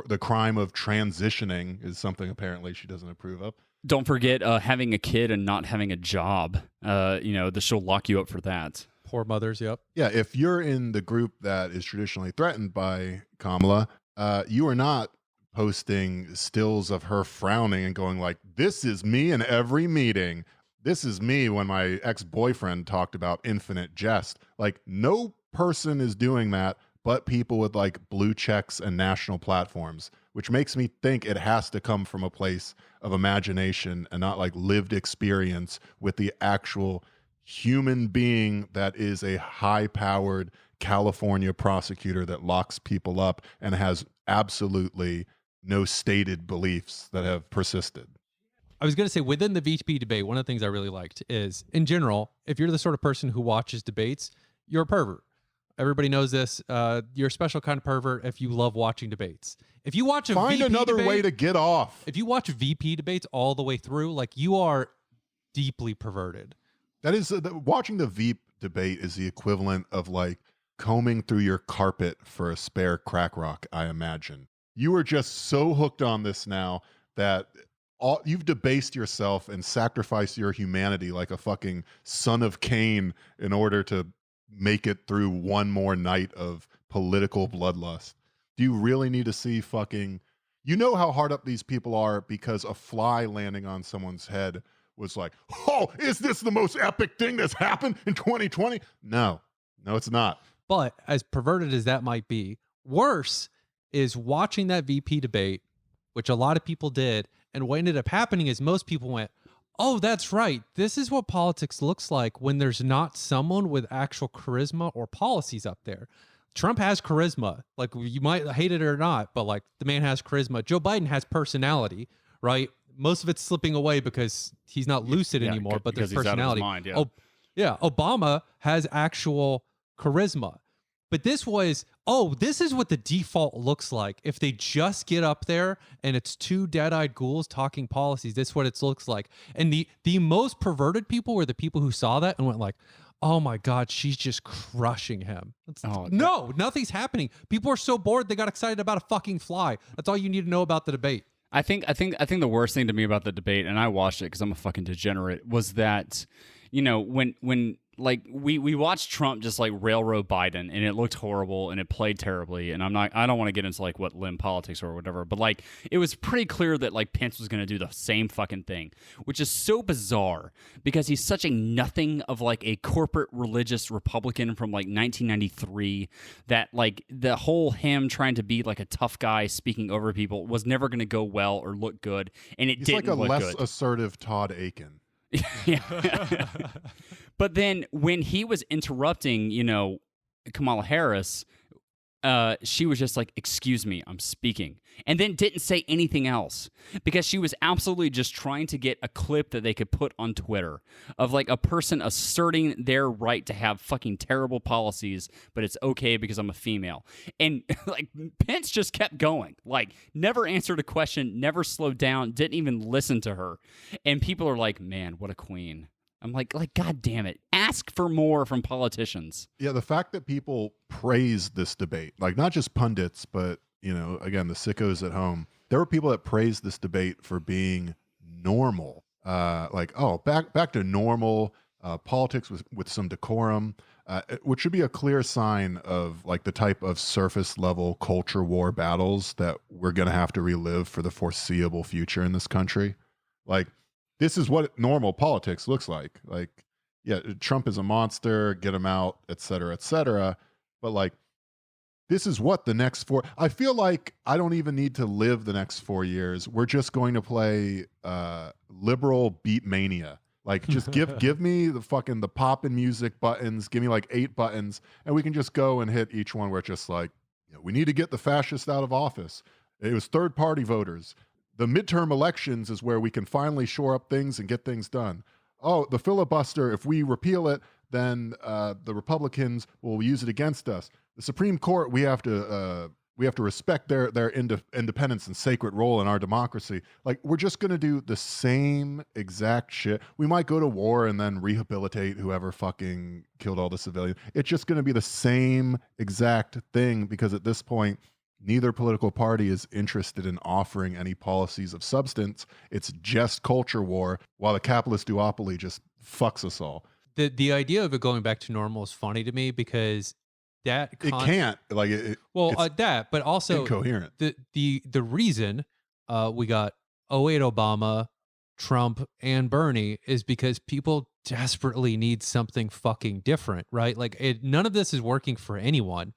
the crime of transitioning is something apparently she doesn't approve of. Don't forget having a kid and not having a job. You know, she'll lock you up for that. Poor mothers, yep. Yeah, if you're in the group that is traditionally threatened by Kamala, you are not posting stills of her frowning and going like, this is me in every meeting. This is me when my ex-boyfriend talked about infinite jest. Like, no person is doing that but people with like blue checks and national platforms, which makes me think it has to come from a place of imagination and not like lived experience with the actual human being that is a high-powered California prosecutor that locks people up and has absolutely no stated beliefs that have persisted. I was going to say, within the VP debate, one of the things I really liked is, in general, if you're the sort of person who watches debates, you're a pervert. Everybody knows this. You're a special kind of pervert if you love watching debates. If you watch Find another way to get off. If you watch VP debates all the way through, like, you are deeply perverted. That is, watching the Veep debate is the equivalent of like combing through your carpet for a spare crack rock, I imagine. You are just so hooked on this now that you've debased yourself and sacrificed your humanity like a fucking son of Cain in order to make it through one more night of political bloodlust. Do you really need to see fucking... You know how hard up these people are because a fly landing on someone's head was like, oh, is this the most epic thing that's happened in 2020? No, it's not. But as perverted as that might be, worse is watching that VP debate, which a lot of people did. And what ended up happening is most people went, oh, that's right. This is what politics looks like when there's not someone with actual charisma or policies up there. Trump has charisma. Like, you might hate it or not, but like, the man has charisma. Joe Biden has personality, right? Most of it's slipping away because he's not lucid anymore, but there's personality. Mind, Obama has actual charisma. But this was, this is what the default looks like. If they just get up there and it's two dead-eyed ghouls talking policies, this is what it looks like. And the most perverted people were the people who saw that and went like, oh my God, she's just crushing him. No, nothing's happening. People are so bored they got excited about a fucking fly. That's all you need to know about the debate. I think the worst thing to me about the debate, and I watched it because I'm a fucking degenerate, was that, you know, when we watched Trump just like railroad Biden, and it looked horrible and it played terribly. And I don't want to get into like what limb politics or whatever, but like it was pretty clear that like Pence was going to do the same fucking thing, which is so bizarre because he's such a nothing of like a corporate religious Republican from like 1993 that like the whole him trying to be like a tough guy speaking over people was never going to go well or look good, and it He's didn't like a look less good. assertive Todd Aiken. Yeah. But then when he was interrupting, Kamala Harris, she was just like, "Excuse me, I'm speaking," and then didn't say anything else because she was absolutely just trying to get a clip that they could put on Twitter of like a person asserting their right to have fucking terrible policies, but it's okay because I'm a female. And like Pence just kept going, like never answered a question, never slowed down, didn't even listen to her. And people are like, "Man, what a queen." I'm like, God damn it. Ask for more from politicians. Yeah, the fact that people praise this debate, like not just pundits, but, again, the sickos at home, there were people that praised this debate for being normal. Back to normal politics with some decorum, which should be a clear sign of like the type of surface level culture war battles that we're going to have to relive for the foreseeable future in this country. Like, this is what normal politics looks like. Like, yeah, Trump is a monster, get him out, et cetera, et cetera. But like, this is what the next I feel like I don't even need to live the next 4 years. We're just going to play liberal beat mania. Like, just give me the pop and music buttons, give me like 8 buttons, and we can just go and hit each one where it's just like, we need to get the fascists out of office. It was third party voters. The midterm elections is where we can finally shore up things and get things done. Oh, the filibuster, if we repeal it, then the Republicans will use it against us. The Supreme Court, we have to respect their independence and sacred role in our democracy. Like, we're just going to do the same exact shit. We might go to war and then rehabilitate whoever fucking killed all the civilians. It's just going to be the same exact thing because at this point, neither political party is interested in offering any policies of substance. It's just culture war, while the capitalist duopoly just fucks us all. The idea of it going back to normal is funny to me because it can't. Like it's but also incoherent. The reason we got 08 Obama, Trump, and Bernie is because people desperately need something fucking different, right? Like none of this is working for anyone,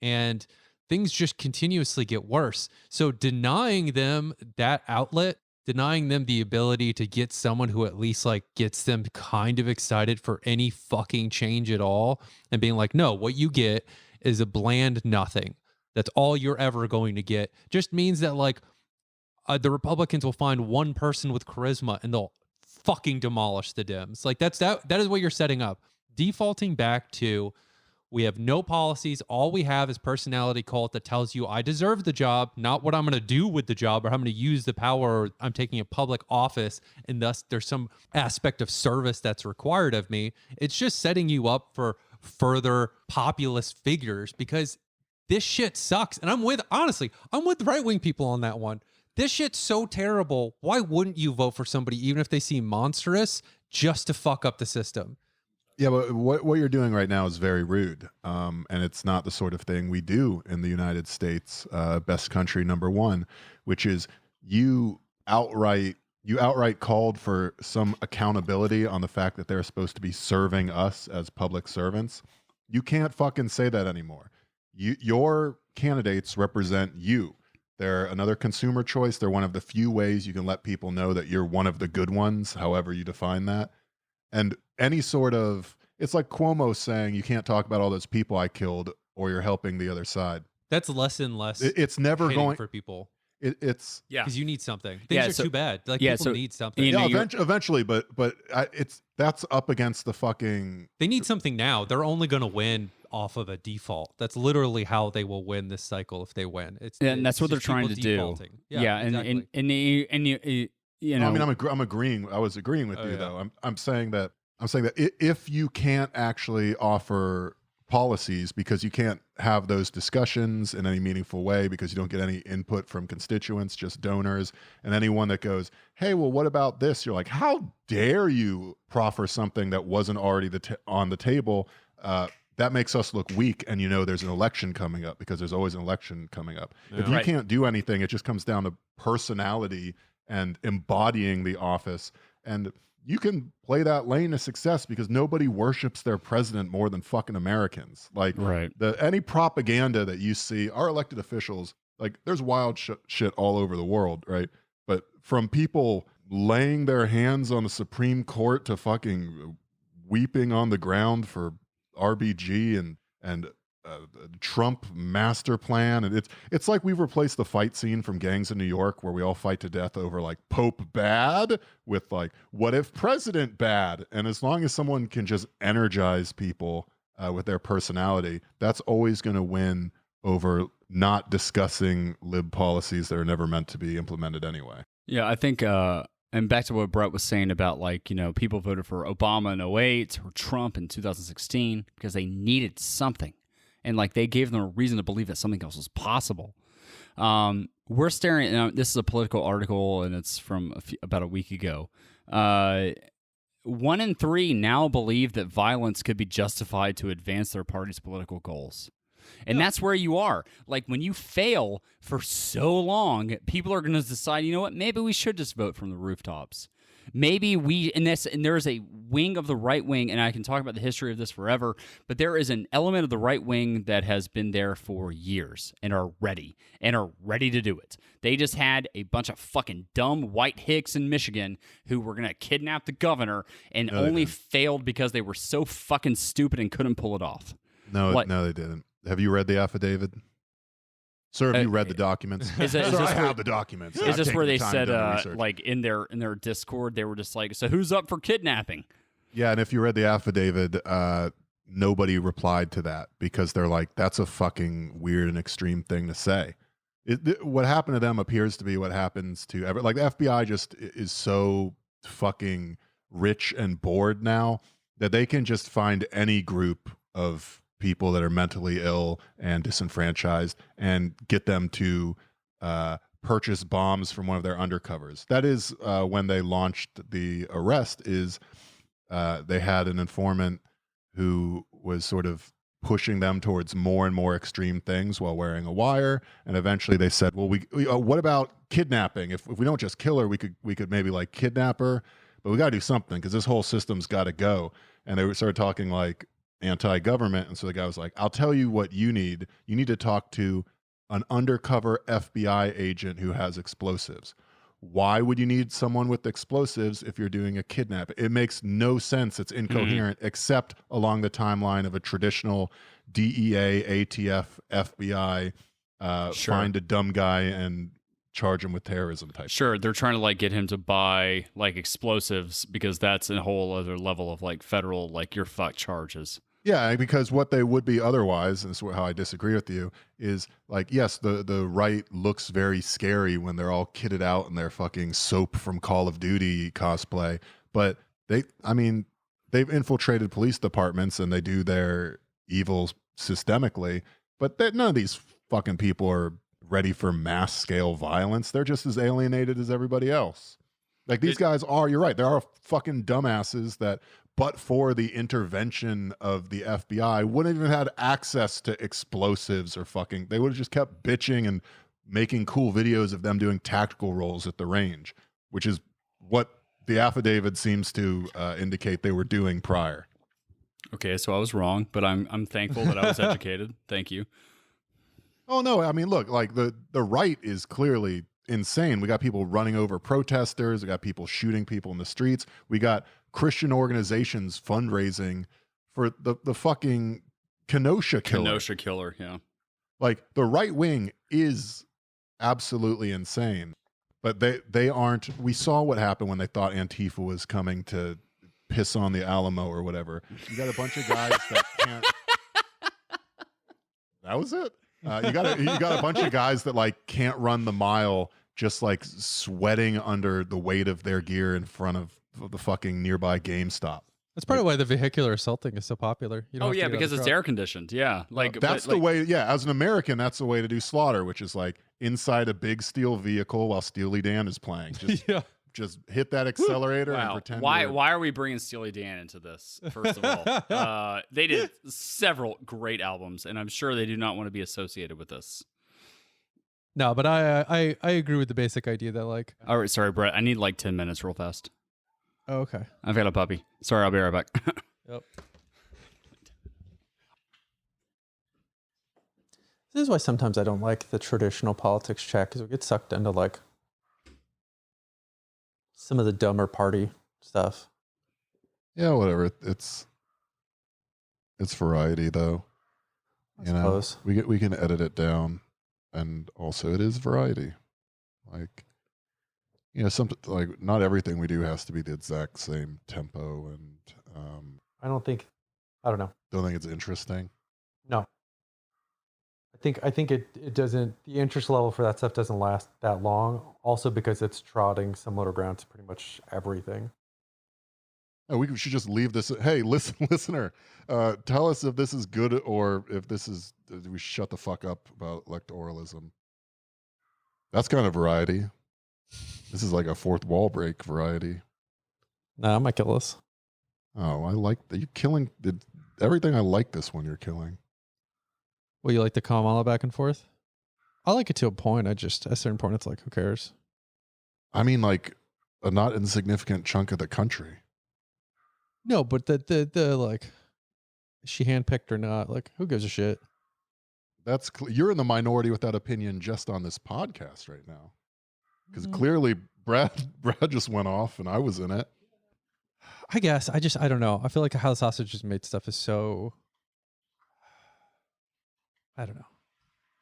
and things just continuously get worse. So denying them that outlet, denying them the ability to get someone who at least like gets them kind of excited for any fucking change at all, and being like, no, what you get is a bland nothing. That's all you're ever going to get. Just means that like the Republicans will find one person with charisma and they'll fucking demolish the Dems. Like that is what you're setting up. Defaulting back to, we have no policies. All we have is personality cult that tells you I deserve the job, not what I'm going to do with the job or how I'm going to use the power, or I'm taking a public office and thus there's some aspect of service that's required of me. It's just setting you up for further populist figures because this shit sucks. And I'm with right-wing people on that one. This shit's so terrible. Why wouldn't you vote for somebody, even if they seem monstrous, just to fuck up the system? Yeah, but what you're doing right now is very rude, and it's not the sort of thing we do in the United States, best country number one, which is you outright called for some accountability on the fact that they're supposed to be serving us as public servants. You can't fucking say that anymore. Your candidates represent you. They're another consumer choice. They're one of the few ways you can let people know that you're one of the good ones, however you define that. And any sort of, it's like Cuomo saying you can't talk about all those people I killed or you're helping the other side. That's less and less. It's never going for people. It's because you need something. Things are too bad. Like people need something. Eventually, but that's up against the fucking. They need something now. They're only going to win off of a default. That's literally how they will win this cycle if they win. And that's what they're trying to do. Yeah, exactly. and you know, I mean, I'm agreeing. I was agreeing with you though. I'm saying that if you can't actually offer policies because you can't have those discussions in any meaningful way because you don't get any input from constituents, just donors. And anyone that goes, hey, well, what about this? You're like, how dare you proffer something that wasn't already on the table? That makes us look weak. And there's an election coming up because there's always an election coming up. Yeah. If you Right. can't do anything, it just comes down to personality and embodying the office. And you can play that lane to success because nobody worships their president more than fucking Americans. Like Right. any propaganda that you see, our elected officials, like there's wild shit all over the world, right? But from people laying their hands on the Supreme Court to fucking weeping on the ground for RBG and Trump master plan, and it's like we've replaced the fight scene from Gangs of New York where we all fight to death over like Pope bad with like what if president bad. And as long as someone can just energize people with their personality, that's always going to win over not discussing lib policies that are never meant to be implemented anyway. Yeah, I think, and back to what Brett was saying about people voted for Obama in 2008 or Trump in 2016 because they needed something. And they gave them a reason to believe that something else was possible. We're staring. This is a political article, and it's from about a week ago. 1 in 3 now believe that violence could be justified to advance their party's political goals. And that's where you are. Like when you fail for so long, people are going to decide, you know what? Maybe we should just vote from the rooftops. Maybe and there's a wing of the right wing, and I can talk about the history of this forever, but there is an element of the right wing that has been there for years and are ready to do it. They just had a bunch of fucking dumb white hicks in Michigan who were going to kidnap the governor and only failed because they were so fucking stupid and couldn't pull it off. No, they didn't. Have you read the affidavit? Sir, have you read the documents? Sir, I have the documents. Is I've this taken where the they time, said, done the research. like in their Discord, they were just like, so who's up for kidnapping? Yeah, and if you read the affidavit, nobody replied to that because they're like, that's a fucking weird and extreme thing to say. What happened to them appears to be what happens to the FBI just is so fucking rich and bored now that they can just find any group of people that are mentally ill and disenfranchised and get them to purchase bombs from one of their undercovers. That is when they launched the arrest is they had an informant who was sort of pushing them towards more and more extreme things while wearing a wire. And eventually they said, well, what about kidnapping? If we don't just kill her, we could maybe kidnap her, but we got to do something because this whole system's got to go. And they started talking anti-government. And so the guy was like, I'll tell you what you need. You need to talk to an undercover FBI agent who has explosives. Why would you need someone with explosives if you're doing a kidnap? It makes no sense. It's incoherent, except along the timeline of a traditional DEA, ATF, FBI, find a dumb guy and charge him with terrorism type. Sure, they're trying to get him to buy explosives because that's a whole other level of federal you're fucked charges. Yeah, because what they would be otherwise, and this is how I disagree with you, is yes, the right looks very scary when they're all kitted out in their fucking soap from Call of Duty cosplay, but they've infiltrated police departments and they do their evil systemically, but none of these fucking people are ready for mass scale violence. They're just as alienated as everybody else. These guys are, you're right, there are fucking dumbasses that, but for the intervention of the FBI, wouldn't even have had access to explosives or they would have just kept bitching and making cool videos of them doing tactical roles at the range, which is what the affidavit seems to indicate they were doing prior. Okay, so I was wrong, but I'm thankful that I was educated. Thank you. Oh no, I mean, look, the right is clearly insane. We got people running over protesters. We got people shooting people in the streets. We got Christian organizations fundraising for the fucking Kenosha killer. Kenosha killer, yeah. The right wing is absolutely insane, but they aren't. We saw what happened when they thought Antifa was coming to piss on the Alamo or whatever. You got a bunch of guys that can't. That was it. You got a bunch of guys that can't run the mile, just sweating under the weight of their gear in front of the fucking nearby GameStop. That's part of why the vehicular assault thing is so popular. You don't Oh have to yeah, get out of because the it's truck. air conditioned. Yeah, like That's but, the like, way. Yeah, as an American, that's the way to do slaughter, which is like inside a big steel vehicle while Steely Dan is playing. Just Yeah. just hit that accelerator and Wow. pretend. Why are we bringing Steely Dan into this? First of all, they did several great albums, and I'm sure they do not want to be associated with this. No, but I agree with the basic idea that like. All right, sorry, Brett. I need like 10 minutes, real fast. Oh, okay. I've got a puppy. Sorry, I'll be right back. Yep. This is why sometimes I don't like the traditional politics chat because we get sucked into like some of the dumber party stuff. Yeah, whatever. It's variety though. I You know, suppose. we can edit it down, and also it is variety. Like, you know, some like not everything we do has to be the exact same tempo, and I don't know. don't think it's interesting. No. I think it doesn't, the interest level for that stuff doesn't last that long. Also because it's trotting similar ground to pretty much everything. Oh, we should just leave this. Hey, listener, tell us if this is good or if this is. We shut the fuck up about electoralism. That's kind of variety. This is like a fourth wall break variety. Nah, I might kill this. Oh, I like that. You killing everything. I like this one. You're killing. Well, you like the Kamala back and forth? I like it to a point. At a certain point, it's like, who cares? I mean, like a not insignificant chunk of the country. No, but the like, is she handpicked or not? Like, who gives a shit? That's you're in the minority with that opinion just on this podcast right now, because clearly Brad just went off and I was in it. I guess I don't know. I feel like how the sausage is made stuff is so. I don't know.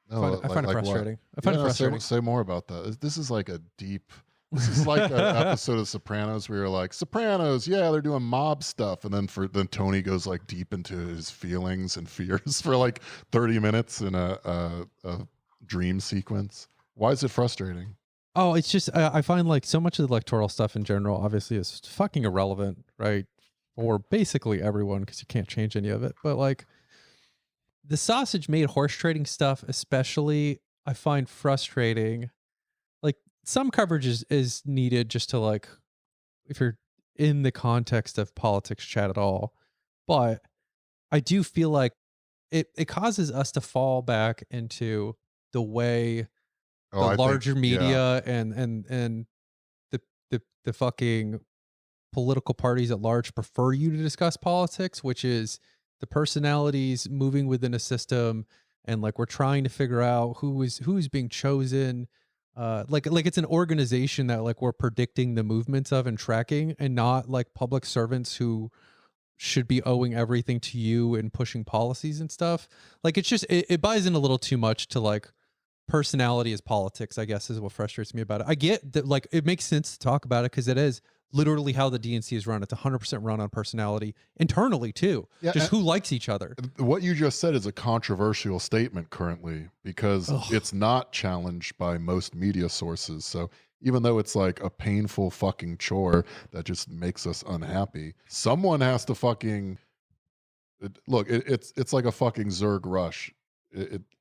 No, I find it like frustrating. what? I find Yeah, it frustrating. Say more about that. This is like a deep. This is like an episode of Sopranos where you're like, Sopranos, yeah, they're doing mob stuff, and then Tony goes like deep into his feelings and fears for like 30 minutes in a dream sequence. Why is it frustrating? Oh, it's just I find like so much of the electoral stuff in general obviously is fucking irrelevant, right? For basically everyone because you can't change any of it. But like the sausage made horse trading stuff, especially, I find frustrating. Like some coverage is needed just to like if you're in the context of politics chat at all. But I do feel like it causes us to fall back into the way Oh, the I larger think, yeah. media and the fucking political parties at large prefer you to discuss politics, which is the personalities moving within a system, and like we're trying to figure out who's being chosen. Like it's an organization that like we're predicting the movements of and tracking, and not like public servants who should be owing everything to you and pushing policies and stuff. Like it's just it buys in a little too much to like personality is politics, I guess, is what frustrates me about it. I get that like it makes sense to talk about it because it is literally how the DNC is run. It's 100% run on personality internally too. Yeah, Just who likes each other. What you just said is a controversial statement currently because it's not challenged by most media sources. So even though it's like a painful fucking chore that just makes us unhappy, someone has to fucking look. It's like a fucking Zerg rush.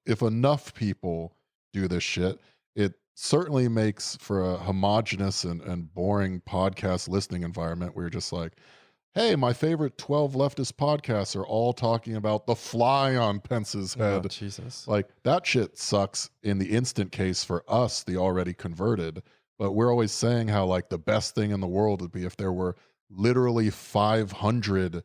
If enough people do this shit, it certainly makes for a homogenous and boring podcast listening environment where you're just like, hey, my favorite 12 leftist podcasts are all talking about the fly on Pence's head. Oh, Jesus. Like that shit sucks in the instant case for us, the already converted. But we're always saying how like the best thing in the world would be if there were literally 500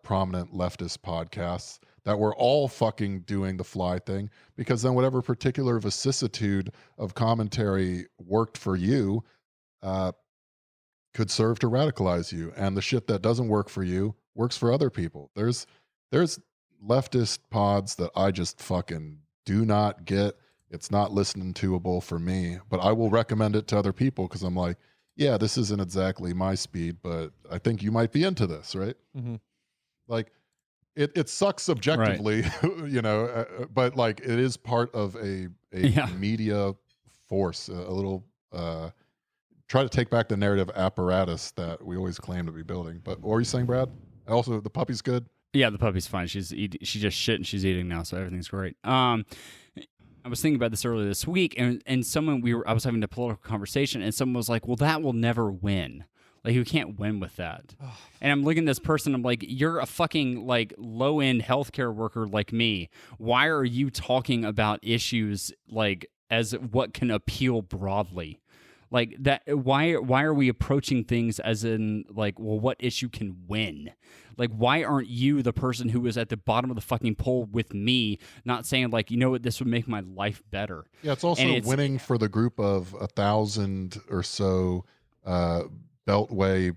prominent leftist podcasts that were all fucking doing the fly thing, because then whatever particular vicissitude of commentary worked for you could serve to radicalize you, and the shit that doesn't work for you works for other people. There's leftist pods that I just fucking do not get. It's not listening toable for me, but I will recommend it to other people because I'm like, yeah, this isn't exactly my speed, but I think you might be into this, right? Mm-hmm. Like it sucks subjectively, you know, but like it is part of a media force, a little try to take back the narrative apparatus that we always claim to be building. But what were you saying, Brad? Also, the puppy's good. Yeah, the puppy's fine. She just shit and she's eating now, so everything's great. I was thinking about this earlier this week, and I was having a political conversation, and someone was like, "Well, that will never win. Like, you can't win with that." And I'm looking at this person, I'm like, "You're a fucking like low end healthcare worker like me. Why are you talking about issues like as what can appeal broadly?" Like that, why are we approaching things as in like, well, what issue can win? Like, why aren't you the person who was at the bottom of the fucking poll with me, not saying like, you know what, this would make my life better? Yeah, it's also winning for the group of 1,000 or so Beltway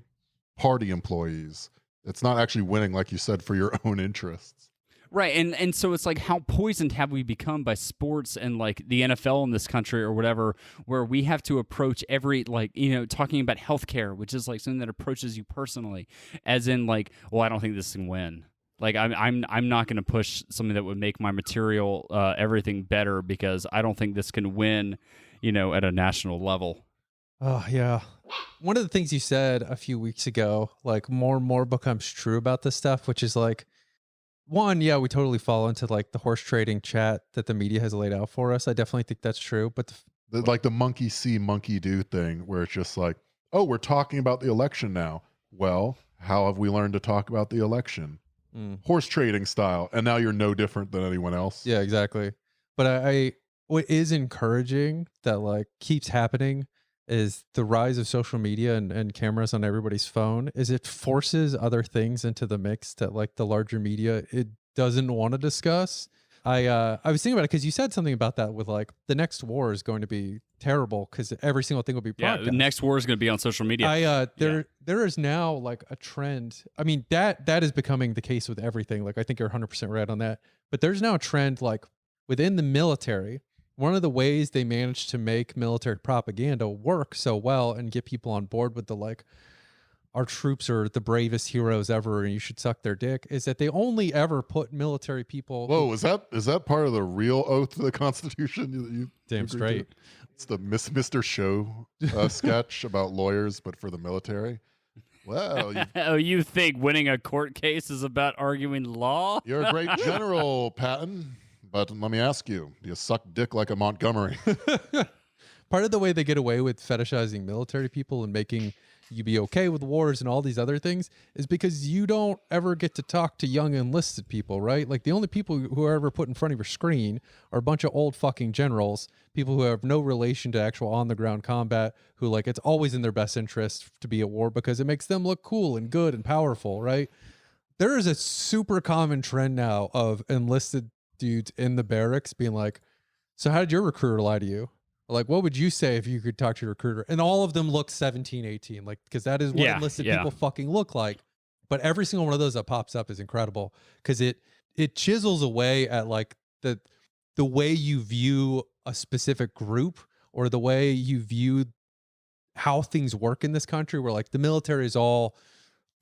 party employees. It's not actually winning, like you said, for your own interests. Right, and so it's like, how poisoned have we become by sports and like the NFL in this country or whatever, where we have to approach every, like, you know, talking about healthcare, which is like something that approaches you personally, as in like, well, I don't think this can win. Like, I'm not going to push something that would make my material everything better because I don't think this can win, you know, at a national level. Oh, yeah. One of the things you said a few weeks ago, like more and more becomes true about this stuff, which is like, one, yeah, we totally fall into like the horse trading chat that the media has laid out for us. I definitely think that's true. But like the monkey see, monkey do thing, where it's just like, oh, we're talking about the election now. Well, how have we learned to talk about the election? Horse trading style. And now you're no different than anyone else. Yeah, exactly. But what is encouraging that like keeps happening is the rise of social media and cameras on everybody's phone. Is it forces other things into the mix that like the larger media it doesn't want to discuss. I was thinking about it because you said something about that with like the next war is going to be terrible because every single thing will be broadcast. Yeah, the next war is going to be on social media. There is now like a trend. I mean that is becoming the case with everything. Like I think you're 100% right on that. But there's now a trend like within the military. One of the ways they managed to make military propaganda work so well and get people on board with the like, our troops are the bravest heroes ever and you should suck their dick, is that they only ever put military people. Whoa, is that part of the real oath to the Constitution? You damn straight. It's the Mr. Show sketch about lawyers, but for the military. Well, you think winning a court case is about arguing law? You're a great general, Patton. But let me ask you, do you suck dick like a Montgomery? Part of the way they get away with fetishizing military people and making you be okay with wars and all these other things is because you don't ever get to talk to young enlisted people, right? Like the only people who are ever put in front of your screen are a bunch of old fucking generals, people who have no relation to actual on the ground combat, who like it's always in their best interest to be at war because it makes them look cool and good and powerful, right? There is a super common trend now of enlisted dudes in the barracks being like, so how did your recruiter lie to you? Like, what would you say if you could talk to your recruiter? And all of them look 17, 18, like, because that is what enlisted people fucking look like. But every single one of those that pops up is incredible because it chisels away at like the way you view a specific group or the way you view how things work in this country, where like the military is all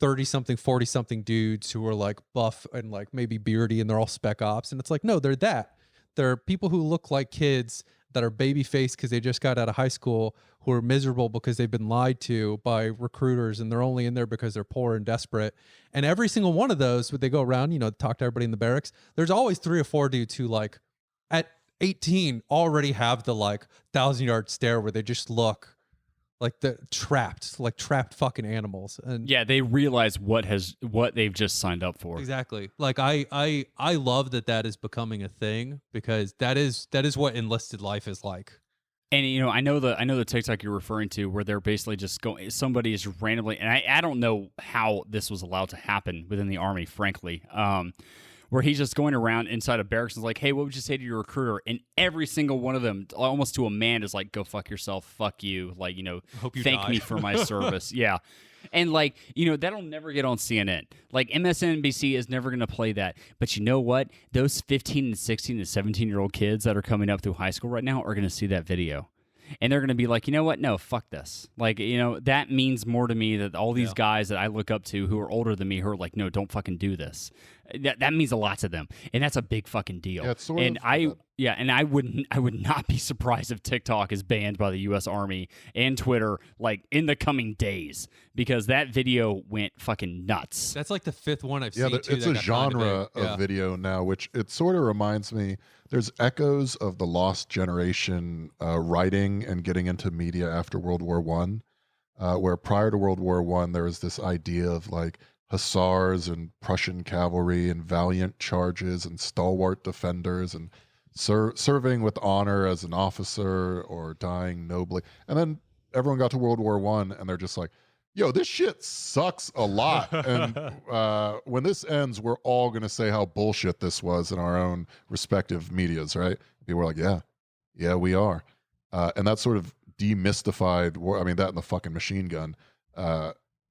30-something, 40-something dudes who are like buff and like maybe beardy and they're all spec ops. And it's like, no, they're that. They're people who look like kids that are baby faced because they just got out of high school, who are miserable because they've been lied to by recruiters and they're only in there because they're poor and desperate. And every single one of those, when they go around, you know, talk to everybody in the barracks, there's always 3 or 4 dudes who like at 18 already have the like 1,000-yard stare where they just look like the trapped fucking animals. And yeah, they realize what they've just signed up for. Exactly. Like I love that is becoming a thing because that is what enlisted life is like. And you know, I know the TikTok you're referring to where they're basically just going, somebody is randomly, and I don't know how this was allowed to happen within the Army, frankly. Where he's just going around inside of barracks and is like, hey, what would you say to your recruiter? And every single one of them, almost to a man, is like, go fuck yourself, fuck you, like, you know, thank me for my service. Yeah. And like, you know, that'll never get on CNN. Like MSNBC is never going to play that. But you know what? Those 15 and 16 and 17-year-old kids that are coming up through high school right now are going to see that video. And they're going to be like, you know what? No, fuck this. Like, you know, that means more to me that all these guys that I look up to who are older than me who are like, no, don't fucking do this. that means a lot to them, and that's a big fucking deal. Yeah, it's sort and of, I would not be surprised if TikTok is banned by the U.S. Army and Twitter like in the coming days, because that video went fucking nuts. That's like the fifth one I've yeah, seen. too, it's that a got kinda genre big. of video now, which it sort of reminds me. There's echoes of the lost generation writing and getting into media after World War One, where prior to World War One, there was this idea of like hussars and Prussian cavalry and valiant charges and stalwart defenders and serving with honor as an officer or dying nobly. And then everyone got to World War One, and they're just like, yo, this shit sucks a lot. And when this ends, we're all going to say how bullshit this was in our own respective medias, right? People were like, yeah, we are. And that sort of demystified war. I mean, that and the fucking machine gun.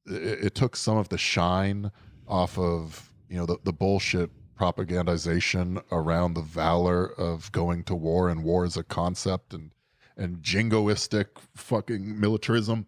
It took some of the shine off of, the bullshit propagandization around the valor of going to war and war as a concept and jingoistic fucking militarism.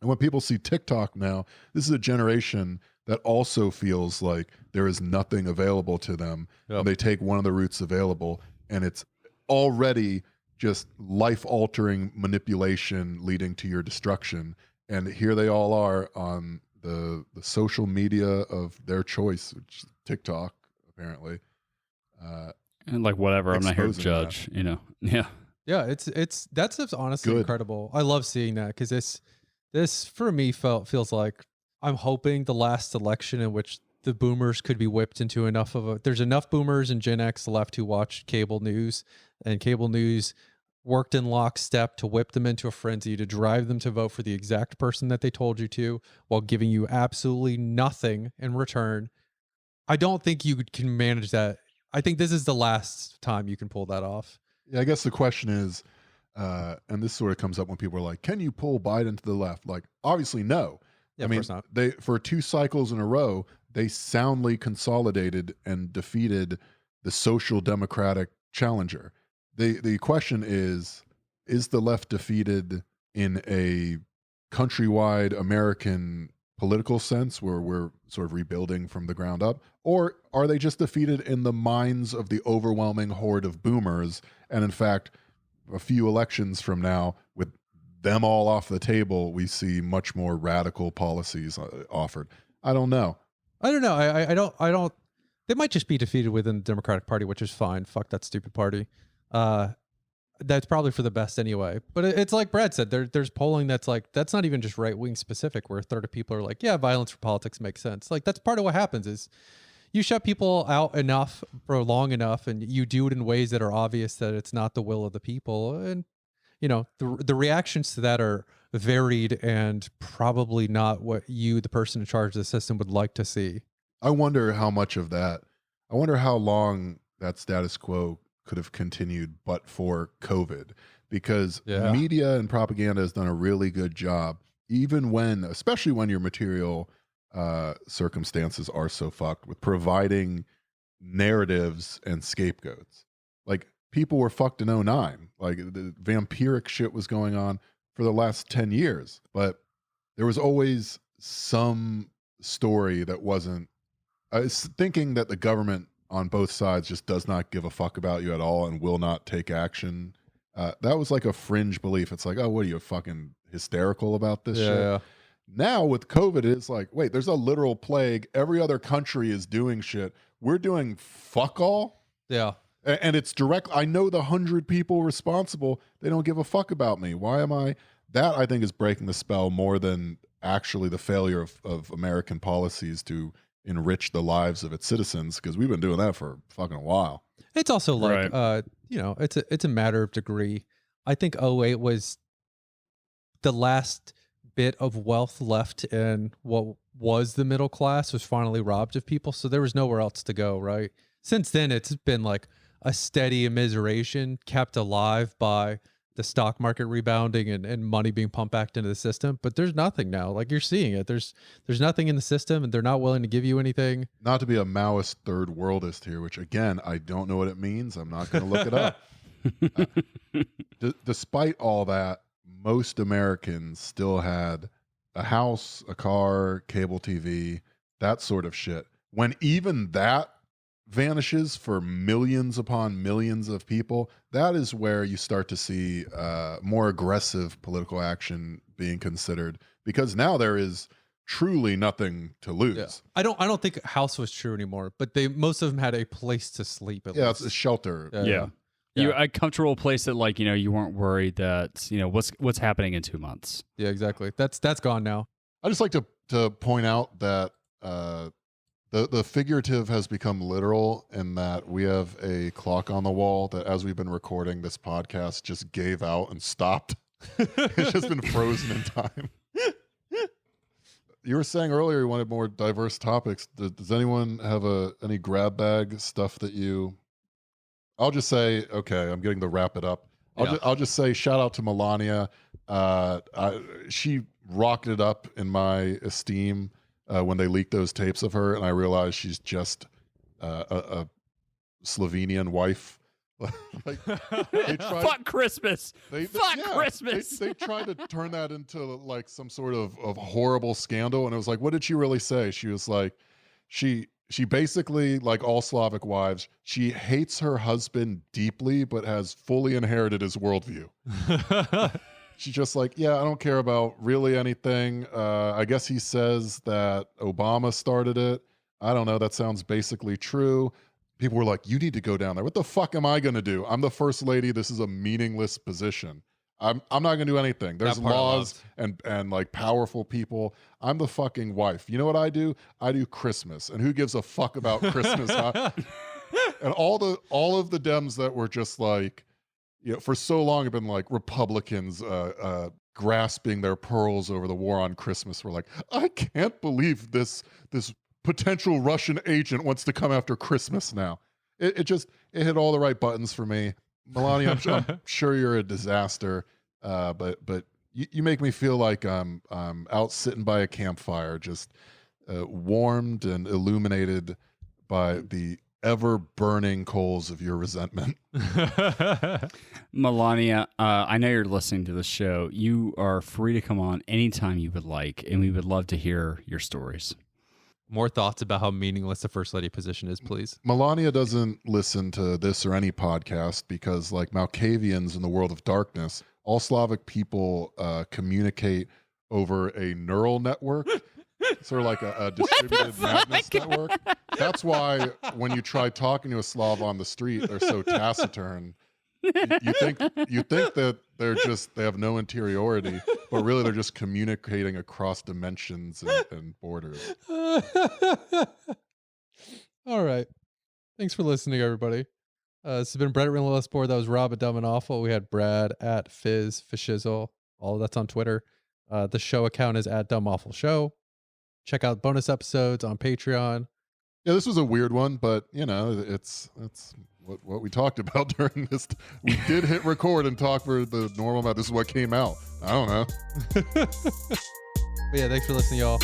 And when people see TikTok now, this is a generation that also feels like there is nothing available to them. Yep. And they take one of the routes available, and it's already just life-altering manipulation leading to your destruction. And here they all are on the social media of their choice, which is TikTok, apparently. And like whatever, I'm not here to exposing judge. Yeah. Yeah, that stuff's honestly Good. incredible. I love seeing that because this for me feels like I'm hoping the last election in which the boomers could be whipped into enough of a. There's enough boomers and Gen X left who watch cable news, and cable news worked in lockstep to whip them into a frenzy, to drive them to vote for the exact person that they told you to, while giving you absolutely nothing in return. I don't think you can manage that. I think this is the last time you can pull that off. Yeah, I guess the question is, and this sort of comes up when people are like, can you pull Biden to the left? Like, obviously, no. Yeah, I of mean, course not. they for 2 cycles in a row, they soundly consolidated and defeated the social democratic challenger. The question is the left defeated in a countrywide American political sense where we're sort of rebuilding from the ground up, or are they just defeated in the minds of the overwhelming horde of boomers? And in fact, a few elections from now, with them all off the table, we see much more radical policies offered. I don't know. I don't know. I don't. They might just be defeated within the Democratic Party, which is fine. Fuck that stupid party. That's probably for the best anyway. But it's like Brad said. There's polling that's like, that's not even just right wing specific, where a third of people are like, yeah, violence for politics makes sense. Like, that's part of what happens is you shut people out enough for long enough, and you do it in ways that are obvious that it's not the will of the people, and the reactions to that are varied and probably not what you, the person in charge of the system, would like to see. I wonder how much of that, I wonder how long that status quo could have continued but for COVID, because Yeah. media and propaganda has done a really good job, even when, especially when your material circumstances are so fucked, with providing narratives and scapegoats. Like, people were fucked in 09. Like, the vampiric shit was going on for the last 10 years, but there was always some story that wasn't. I was thinking that the government on both sides just does not give a fuck about you at all and will not take action. That was like a fringe belief. It's like, oh, what are you, fucking hysterical about this shit? Yeah. Now with COVID, it's like, wait, there's a literal plague. Every other country is doing shit. We're doing fuck all. Yeah. And it's direct. I know the 100 people responsible. They don't give a fuck about me. Why am I? That, I think, is breaking the spell more than actually the failure of American policies to enrich the lives of its citizens, because we've been doing that for fucking a while. It's also like, Right. it's a matter of degree. I think '08 was the last bit of wealth left in what was the middle class was finally robbed of people. So there was nowhere else to go, right? Since then, it's been like a steady immiseration kept alive by the stock market rebounding and money being pumped back into the system. But there's nothing now. Like, you're seeing it. There's nothing in the system, and they're not willing to give you anything. Not to be a Maoist third worldist here, which again, I don't know what it means. I'm not going to look it up. Despite all that, most Americans still had a house, a car, cable TV, that sort of shit. When even that vanishes for millions upon millions of people, that is where you start to see more aggressive political action being considered, because now there is truly nothing to lose. Yeah. I don't think house was true anymore, but most of them had a place to sleep at Yeah, least. it's a shelter. Yeah. You a comfortable place that like, you weren't worried that, what's happening in 2 months. Yeah, exactly. That's gone now. I just like to point out that the figurative has become literal, in that we have a clock on the wall that, as we've been recording this podcast, just gave out and stopped. It's just been frozen in time. You were saying earlier you wanted more diverse topics. Does anyone have any grab bag stuff that you... I'll just say, okay, I'm getting to wrap it up. I'll just say shout out to Melania. She rocketed up in my esteem when they leaked those tapes of her, and I realized she's just a Slovenian wife. Like, Fuck Christmas. Fuck Christmas. They tried to turn that into like some sort of horrible scandal, and it was like, what did she really say? She was like, she basically, like all Slavic wives, she hates her husband deeply, but has fully inherited his worldview. She's just like, yeah, I don't care about really anything. I guess he says that Obama started it. I don't know. That sounds basically true. People were like, you need to go down there. What the fuck am I going to do? I'm the first lady. This is a meaningless position. I'm not going to do anything. There's laws and like powerful people. I'm the fucking wife. You know what I do? I do Christmas. And who gives a fuck about Christmas? Huh? And all of the Dems that were just like, for so long have been like Republicans grasping their pearls over the war on Christmas. Were like, I can't believe this potential Russian agent wants to come after Christmas now. It hit all the right buttons for me. Melania, I'm sure you're a disaster, but you make me feel like I'm out sitting by a campfire, just warmed and illuminated by the ever-burning coals of your resentment. Melania, I know you're listening to the show. You are free to come on anytime you would like, and we would love to hear your stories. More thoughts about how meaningless the first lady position is, please. Melania doesn't listen to this or any podcast because, like Malkavians in the world of darkness, all Slavic people communicate over a neural network, sort of like a distributed madness network. That's why when you try talking to a Slav on the street, they're so taciturn. You think that they have no interiority, but really they're just communicating across dimensions and borders. All right. Thanks for listening, everybody. This has been Brett at Relentless Board. That was Rob at Dumb and Awful. We had Brad at Fishizzle. All of that's on Twitter. The show account is at Dumb Awful Show. Check out bonus episodes on Patreon. Yeah, this was a weird one, but it's what we talked about during this. We did hit record and talk for the normal amount. This is what came out. I don't know. But yeah, thanks for listening, y'all.